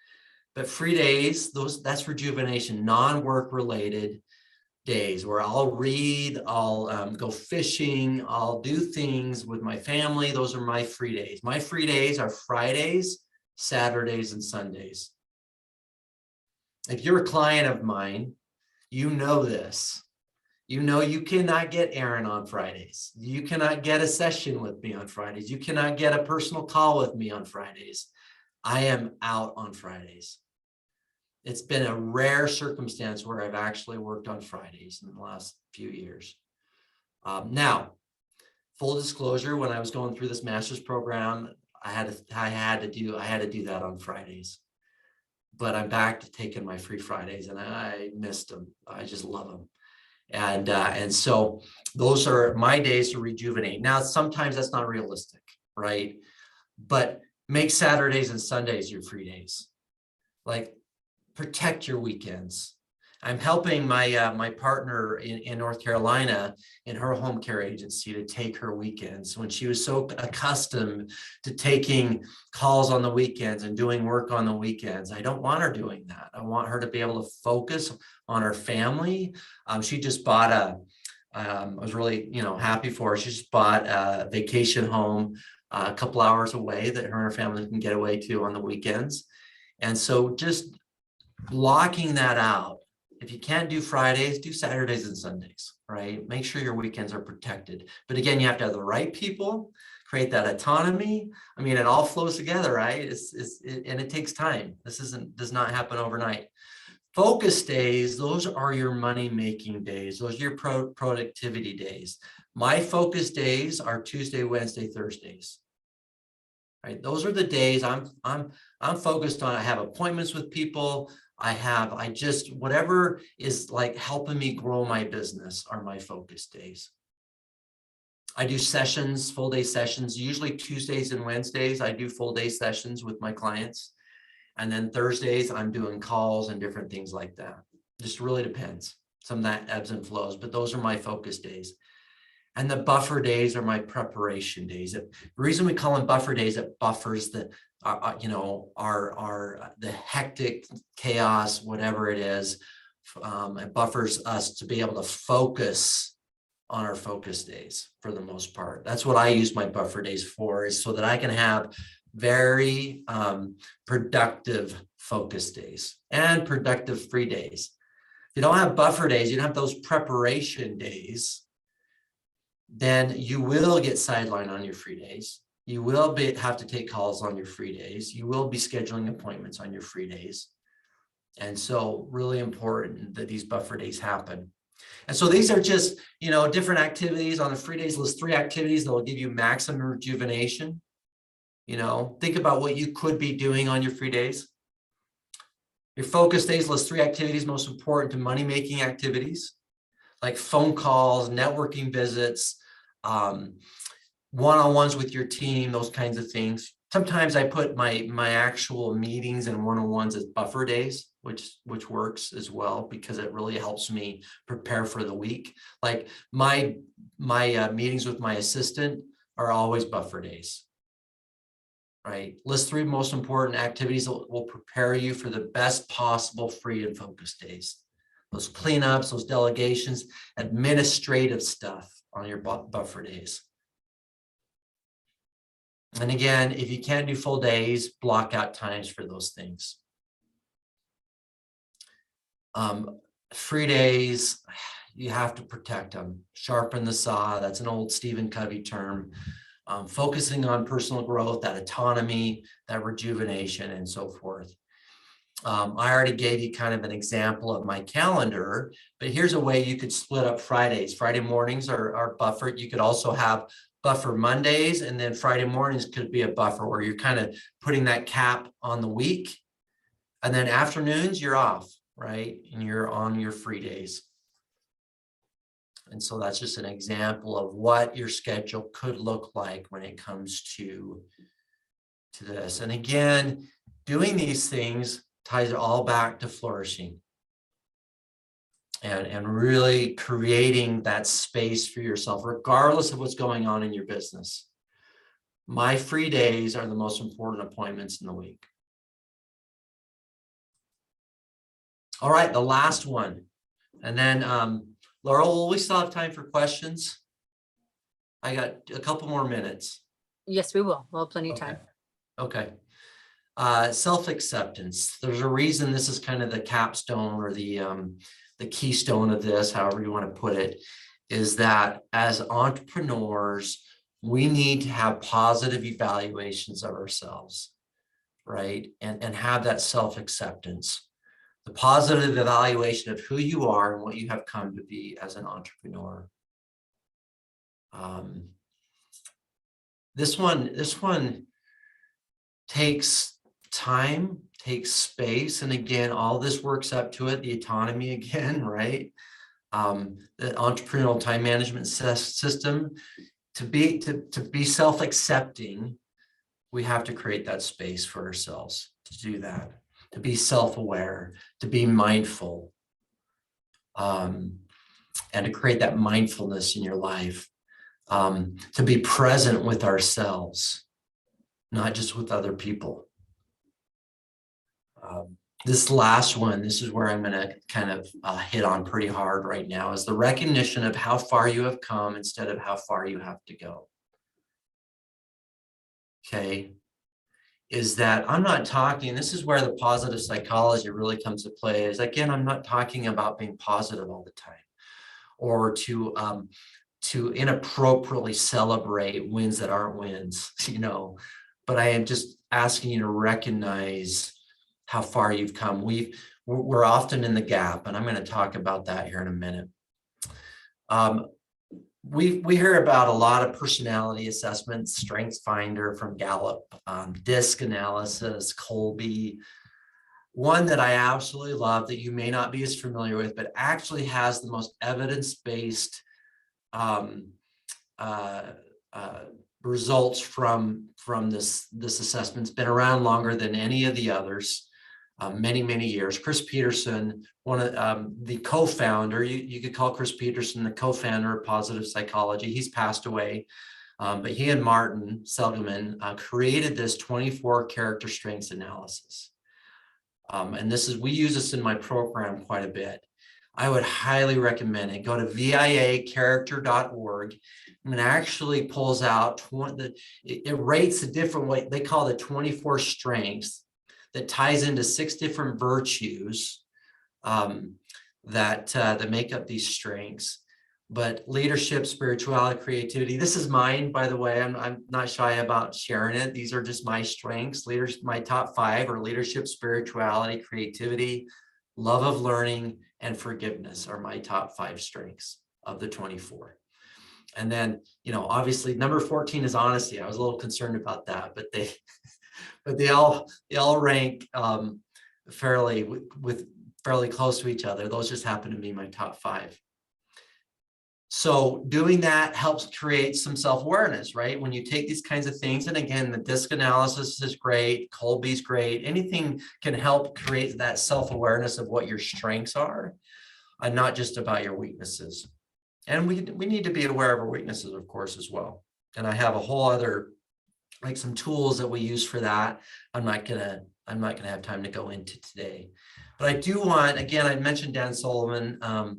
But free days, that's rejuvenation, non-work related days where I'll read, I'll go fishing, I'll do things with my family. Those are my free days. My free days are Fridays, Saturdays, and Sundays. If you're a client of mine, you know this. You know you cannot get Aaron on Fridays. You cannot get a session with me on Fridays. You cannot get a personal call with me on Fridays. I am out on Fridays. It's been a rare circumstance where I've actually worked on Fridays in the last few years. Now, full disclosure, when I was going through this master's program, I had to do that on Fridays. But I'm back to taking my free Fridays, and I missed them. I just love them. And so those are my days to rejuvenate. Now, sometimes that's not realistic, right? But make Saturdays and Sundays your free days. Like, protect your weekends. I'm helping my partner in North Carolina in her home care agency to take her weekends when she was so accustomed to taking calls on the weekends and doing work on the weekends. I don't want her doing that. I want her to be able to focus on her family. She just bought I was really, happy for her. She just bought a vacation home a couple hours away that her and her family can get away to on the weekends. And so just blocking that out. If you can't do Fridays, do Saturdays and Sundays, right? Make sure your weekends are protected. But again, you have to have the right people, create that autonomy. I mean, it all flows together, right? And it takes time. This does not happen overnight. Focus days, those are your money-making days. Those are your productivity days. My focus days are Tuesday, Wednesday, Thursdays. Right? Those are the days I'm focused on. I have appointments with people. Whatever is like helping me grow my business are my focus days. I do sessions, full day sessions, usually Tuesdays and Wednesdays. I do full day sessions with my clients. And then Thursdays, I'm doing calls and different things like that. Just really depends. Some of that ebbs and flows, but those are my focus days. And the buffer days are my preparation days. The reason we call them buffer days, it buffers the hectic chaos, whatever it is. It buffers us to be able to focus on our focus days for the most part. That's what I use my buffer days for, is so that I can have very productive focus days and productive free days. If you don't have buffer days, you don't have those preparation days, then you will get sidelined on your free days. You will have to take calls on your free days. You will be scheduling appointments on your free days. And so really important that these buffer days happen. And so these are just, different activities on the free days. List 3 activities that will give you maximum rejuvenation. Think about what you could be doing on your free days. Your focus days, list 3 activities most important to money-making activities, like phone calls, networking visits, one-on-ones with your team, those kinds of things. Sometimes I put my actual meetings and one-on-ones as buffer days, which works as well, because it really helps me prepare for the week. Like my meetings with my assistant, are always buffer days. Right? List 3 most important activities that will prepare you for the best possible free and focused days. Those cleanups, those delegations, administrative stuff on your buffer days. And again, if you can't do full days, block out times for those things. Free days, you have to protect them. Sharpen the saw. That's an old Stephen Covey term. Focusing on personal growth, that autonomy, that rejuvenation, and so forth. I already gave you kind of an example of my calendar, but here's a way you could split up Fridays. Friday mornings are buffered. You could also have buffer Mondays, and then Friday mornings could be a buffer where you're kind of putting that cap on the week. And then afternoons, you're off, right? And you're on your free days. And so that's just an example of what your schedule could look like when it comes to this. And again, doing these things ties it all back to flourishing and really creating that space for yourself, regardless of what's going on in your business. My free days are the most important appointments in the week. All right, the last one. And then Laurel, will we still have time for questions? I got a couple more minutes. Yes, we will. We'll have plenty of time. Okay. Self-acceptance. There's a reason this is kind of the capstone or the keystone of this, however you want to put it, is that as entrepreneurs, we need to have positive evaluations of ourselves, right? And have that self-acceptance. The positive evaluation of who you are and what you have come to be as an entrepreneur. This one takes time, takes space, and again, all this works up to it. The autonomy again, right? The entrepreneurial time management system. To be self-accepting, we have to create that space for ourselves to do that. To be self-aware, to be mindful, and to create that mindfulness in your life, to be present with ourselves, not just with other people. This last one, this is where I'm going to kind of hit on pretty hard right now, is the recognition of how far you have come instead of how far you have to go. Okay. Is that I'm not talking, this is where the positive psychology really comes to play, is again, I'm not talking about being positive all the time or to inappropriately celebrate wins that aren't wins, but I am just asking you to recognize how far you've come. We're often in the gap, and I'm going to talk about that here in a minute. We hear about a lot of personality assessments, Strengths Finder from Gallup, DISC analysis, Colby. One that I absolutely love that you may not be as familiar with, but actually has the most evidence-based results from this assessment. It's been around longer than any of the others, many years. Chris Peterson, one of the co-founder, you could call Chris Peterson the co-founder of positive psychology. He's passed away, but he and Martin Seligman created this 24 character strengths analysis. And we use this in my program quite a bit. I would highly recommend it. Go to viacharacter.org and it actually pulls out, it rates the different way, they call it 24 strengths that ties into 6 different virtues that make up these strengths. But leadership, spirituality, creativity, this is mine, by the way. I'm not shy about sharing it. These are just my strengths. My top 5 are leadership, spirituality, creativity, love of learning, and forgiveness are my top 5 strengths of the 24. And then, obviously number 14 is honesty. I was a little concerned about that, but they all rank fairly close to each other. Those just happen to be my top 5. So doing that helps create some self-awareness, right? When you take these kinds of things, and again, the DISC analysis is great, Colby's great, anything can help create that self-awareness of what your strengths are, and not just about your weaknesses. And we need to be aware of our weaknesses, of course, as well. And I have a whole other, like some tools that we use for that. I'm not gonna have time to go into today. But I do want, again, I mentioned Dan Sullivan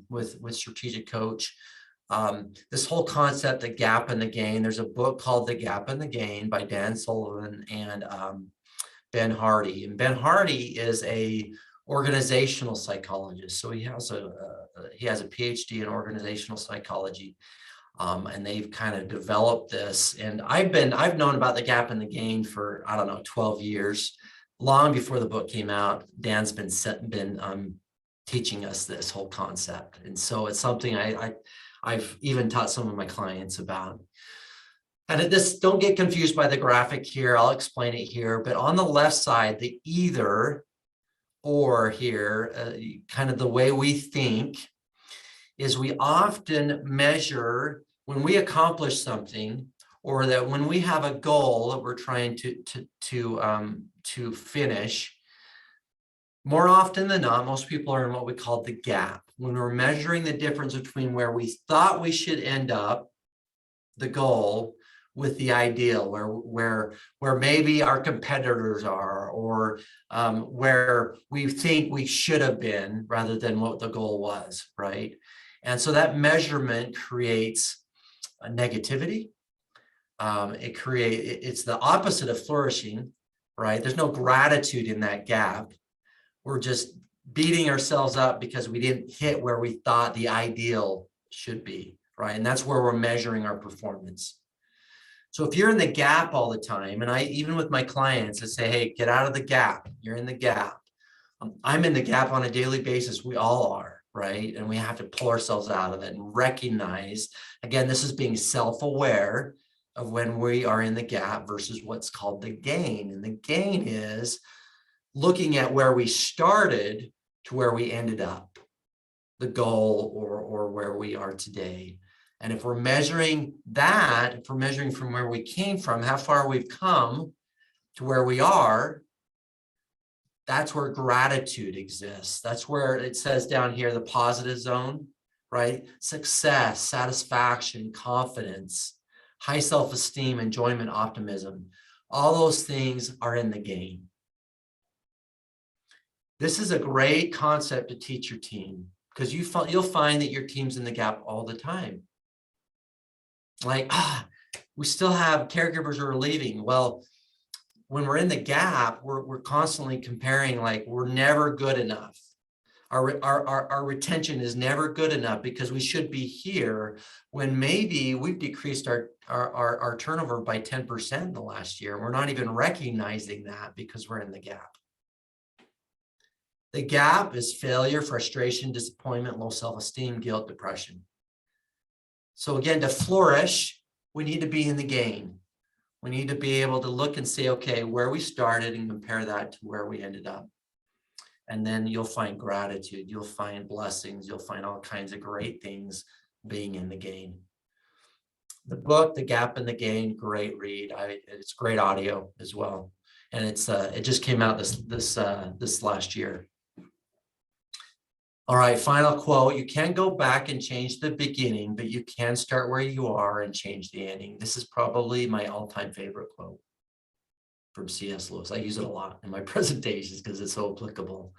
with Strategic Coach. This whole concept, the gap and the gain. There's a book called The Gap and the Gain by Dan Sullivan and Ben Hardy. And Ben Hardy is a organizational psychologist. So he has a PhD in organizational psychology. And they've kind of developed this. And I've known about the gap and the gain for, I don't know, 12 years, long before the book came out. Dan's been teaching us this whole concept. And so it's something I've even taught some of my clients about. And don't get confused by the graphic here. I'll explain it here. But on the left side, the either or here, kind of the way we think is we often measure when we accomplish something, or that when we have a goal that we're trying to finish. More often than not, most people are in what we call the gap. When we're measuring the difference between where we thought we should end up, the goal, with the ideal, where maybe our competitors are, or where we think we should have been rather than what the goal was, right? And so that measurement creates a negativity. It's the opposite of flourishing, right? There's no gratitude in that gap. We're just beating ourselves up because we didn't hit where we thought the ideal should be, right? And that's where we're measuring our performance. So if you're in the gap all the time, and even with my clients, I say, hey, get out of the gap. You're in the gap. I'm in the gap on a daily basis. We all are, right? And we have to pull ourselves out of it and recognize, again, this is being self-aware of when we are in the gap versus what's called the gain. And the gain is looking at where we started to where we ended up, the goal or where we are today. And if we're measuring that, if we're measuring from where we came from, how far we've come to where we are, that's where gratitude exists. That's where it says down here, the positive zone, right? Success, satisfaction, confidence, high self-esteem, enjoyment, optimism. All those things are in the gain. This is a great concept to teach your team, because you'll find that your team's in the gap all the time. Like, we still have caregivers who are leaving. Well, when we're in the gap, we're constantly comparing, like, we're never good enough. Our retention is never good enough because we should be here, when maybe we've decreased our turnover by 10% in the last year. We're not even recognizing that because we're in the gap. The gap is failure, frustration, disappointment, low self-esteem, guilt, depression. So again, to flourish, we need to be in the gain. We need to be able to look and say, okay, where we started, and compare that to where we ended up. And then you'll find gratitude, you'll find blessings, you'll find all kinds of great things being in the gain. The book, The Gap and the Gain, great read. It's great audio as well. And it just came out this last year. All right, final quote. You can't go back and change the beginning, but you can start where you are and change the ending. This is probably my all-time favorite quote from C.S. Lewis. I use it a lot in my presentations because it's so applicable.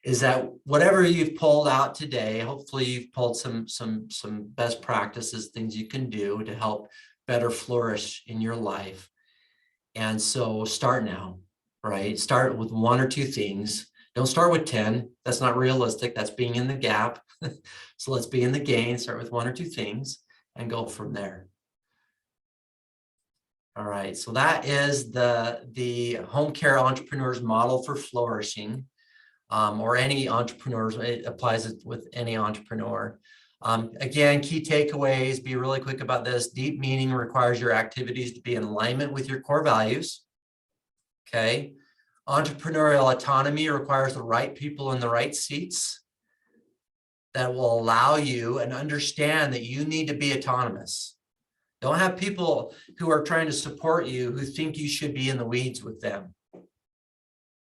Is that whatever you've pulled out today, hopefully you've pulled some best practices, things you can do to help better flourish in your life. And so start now, right? Start with one or two things. Don't start with 10. That's not realistic. That's being in the gap. So let's be in the gain. Start with one or two things and go from there. All right. So that is the home care entrepreneur's model for flourishing, or any entrepreneurs. It applies with any entrepreneur. Again, key takeaways, be really quick about this. Deep meaning requires your activities to be in alignment with your core values. Okay. Entrepreneurial autonomy requires the right people in the right seats that will allow you and understand that you need to be autonomous. Don't have people who are trying to support you who think you should be in the weeds with them.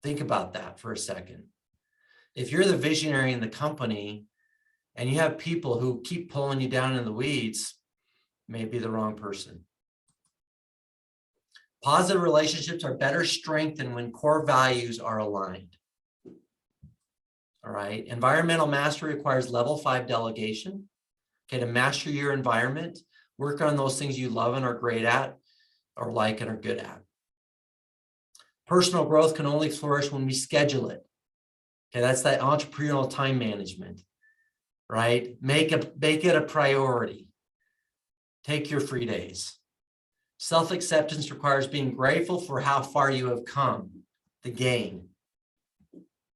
Think about that for a second. If you're the visionary in the company and you have people who keep pulling you down in the weeds, maybe the wrong person. Positive relationships are better strengthened when core values are aligned. All right. Environmental mastery requires level 5 delegation. Okay, to master your environment, work on those things you love and are great at, or like and are good at. Personal growth can only flourish when we schedule it. Okay, that's that entrepreneurial time management, right? Make it a priority. Take your free days. Self-acceptance requires being grateful for how far you have come, the gain.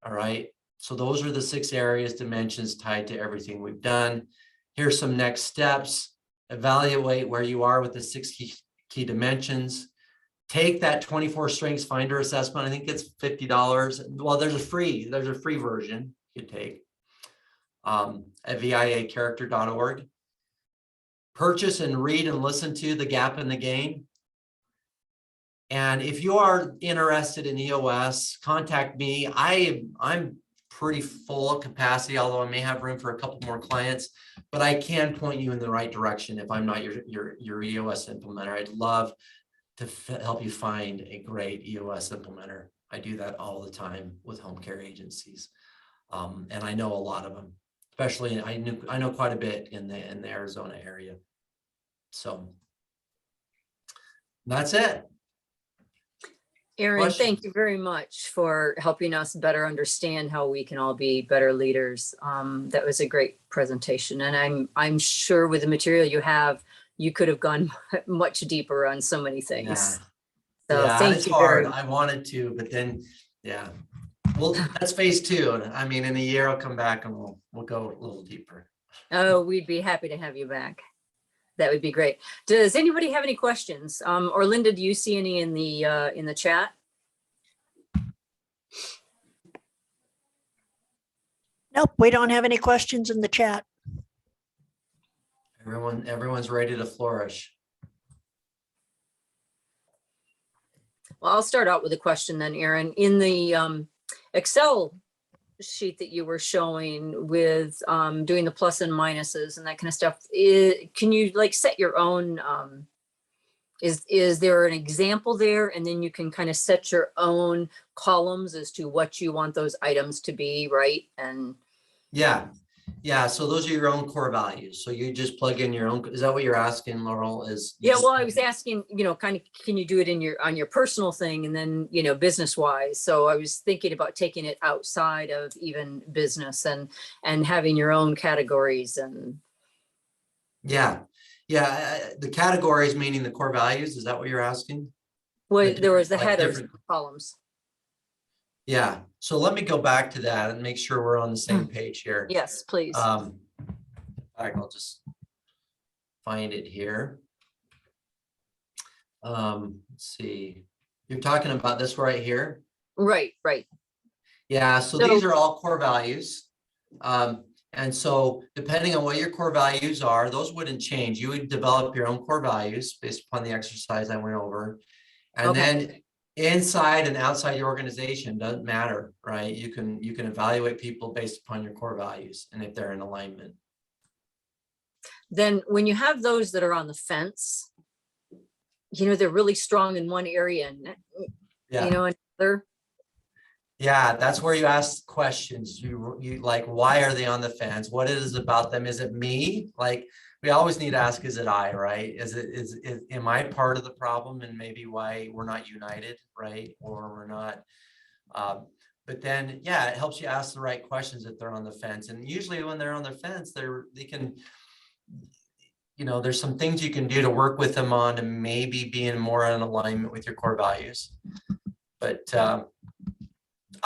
All right. So those are the 6 areas, dimensions tied to everything we've done. Here's some next steps. Evaluate where you are with the 6 key dimensions. Take that 24 strengths finder assessment. I think it's $50. Well, there's a free version you take at viacharacter.org. Purchase and read and listen to The Gap in the Gain. And if you are interested in EOS, contact me. I'm pretty full of capacity, although I may have room for a couple more clients, but I can point you in the right direction if I'm not your EOS implementer. I'd love to help you find a great EOS implementer. I do that all the time with home care agencies. And I know a lot of them, especially I know quite a bit in the Arizona area. So that's it. Erin, Questions? thank you very much for helping us better understand how we can all be better leaders. That was a great presentation, and I'm sure with the material you have, you could have gone much deeper on so many things. Yeah. So Yeah, thank it's you hard. very much. I wanted to, but then, yeah. Well, that's phase 2. I mean, in a year, I'll come back and we'll go a little deeper. Oh, we'd be happy to have you back. That would be great. Does anybody have any questions? Or Linda, do you see any in the chat? Nope, we don't have any questions in the chat. Everyone's ready to flourish. Well, I'll start out with a question then, Erin. In the Excel sheet that you were showing with doing the plus and minuses and that kind of stuff, can you like set your own, is there an example there? And then you can kind of set your own columns as to what you want those items to be, right? And Yeah. So those are your own core values. So you just plug in your own. Is that what you're asking, Laurel? yeah, well, I was asking, kind of, can you do it on your personal thing and then, business wise? So I was thinking about taking it outside of even business and having your own categories and. Yeah. The categories, meaning the core values. Is that what you're asking? Well, there was the like headers, different- columns. Yeah. So let me go back to that and make sure we're on the same page here. Yes, please. I'll just find it here. Let's see. You're talking about this right here? Right. Yeah, so these are all core values. And so depending on what your core values are, those wouldn't change. You would develop your own core values based upon the exercise I went over. And Okay. then inside and outside your organization, doesn't matter, right? You can evaluate people based upon your core values and if they're in alignment. Then when you have those that are on the fence, they're really strong in one area and, another. Yeah, that's where you ask questions. You like, why are they on the fence? What is it about them? Is it me? Like, we always need to ask, is it I, right? Am I part of the problem and maybe why we're not united, right? Or we're not, but then, yeah, it helps you ask the right questions if they're on the fence. And usually when they're on the fence, they can, there's some things you can do to work with them on and maybe being more in alignment with your core values. But,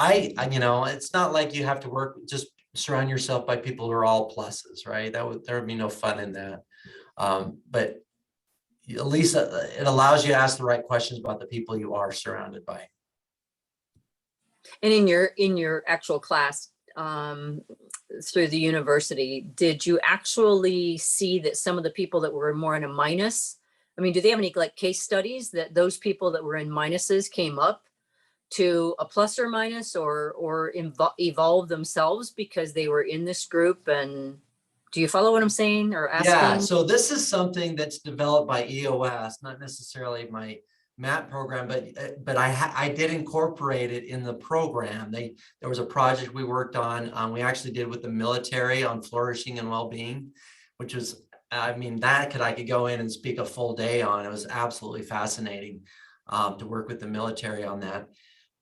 it's not like you have to just surround yourself by people who are all pluses, right? There would be no fun in that. But at least it allows you to ask the right questions about the people you are surrounded by. And in your actual class through the university, did you actually see that some of the people that were more in a minus, do they have any like case studies that those people that were in minuses came up to a plus or minus or evolve themselves because they were in this group? And do you follow what I'm saying or asking? Yeah, so this is something that's developed by EOS, not necessarily MAT program, but I did incorporate it in the program. There was a project we worked on. We actually did with the military on flourishing and well-being, which was, I mean, I could go in and speak a full day on. It was absolutely fascinating to work with the military on that.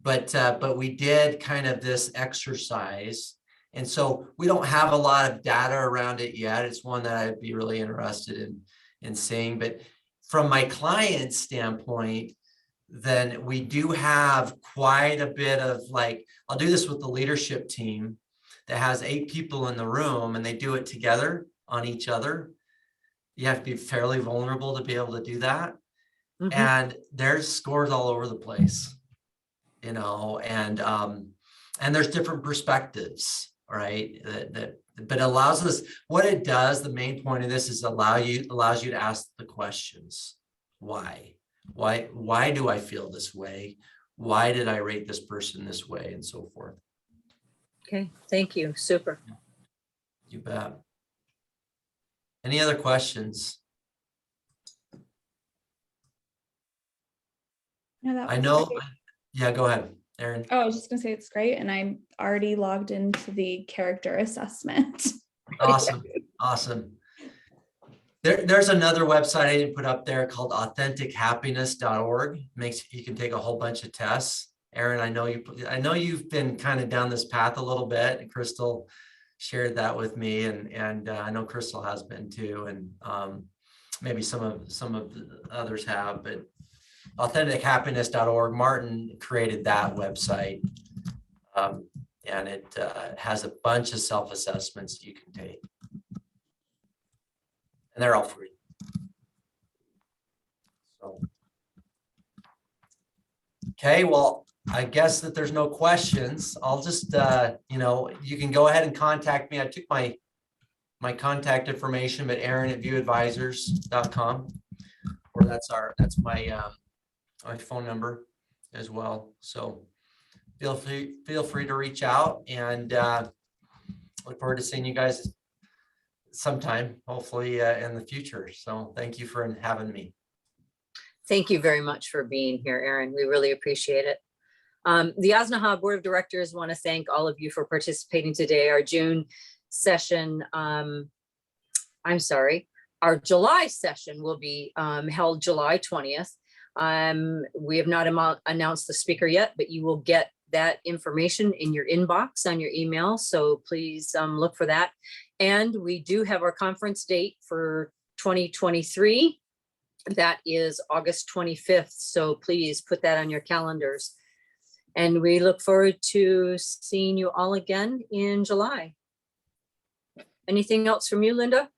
But we did kind of this exercise. And so we don't have a lot of data around it yet. It's one that I'd be really interested in seeing. But from my client standpoint, then we do have quite a bit of like, I'll do this with the leadership team that has 8 people in the room and they do it together on each other. You have to be fairly vulnerable to be able to do that. Mhm. And there's scores all over the place, you know, and there's different perspectives, right? But allows us, what it does, the main point of this is allows you to ask the questions. Why do I feel this way? Why did I rate this person this way, and so forth? Okay, thank you. Super. You bet. Any other questions? No, that I was know. great. Yeah, go ahead, Erin. Oh, I was just gonna say it's great, and I'm already logged into the character assessment. Awesome. Awesome. There's another website I didn't put up there called AuthenticHappiness.org. You can take a whole bunch of tests. Erin, I know you've been kind of down this path a little bit, and Crystal shared that with me, and I know Crystal has been too, and maybe some of the others have, but AuthenticHappiness.org. Martin created that website, and it has a bunch of self-assessments you can take. And they're all free. So, okay, well, I guess that there's no questions. I'll just, you know, you can go ahead and contact me. I took my contact information, but Aaron@viewadvisors.com, or that's my my phone number as well. So feel free to reach out, and look forward to seeing you guys sometime, hopefully in the future. So thank you for having me. Thank you very much for being here, Erin. We really appreciate it. The AZNHA Board of Directors want to thank all of you for participating today. Our June session, our July session will be held July 20th. We have not announced the speaker yet, but you will get that information in your inbox on your email. So please look for that. And we do have our conference date for 2023. That is August 25th. So please put that on your calendars. And we look forward to seeing you all again in July. Anything else from you, Linda?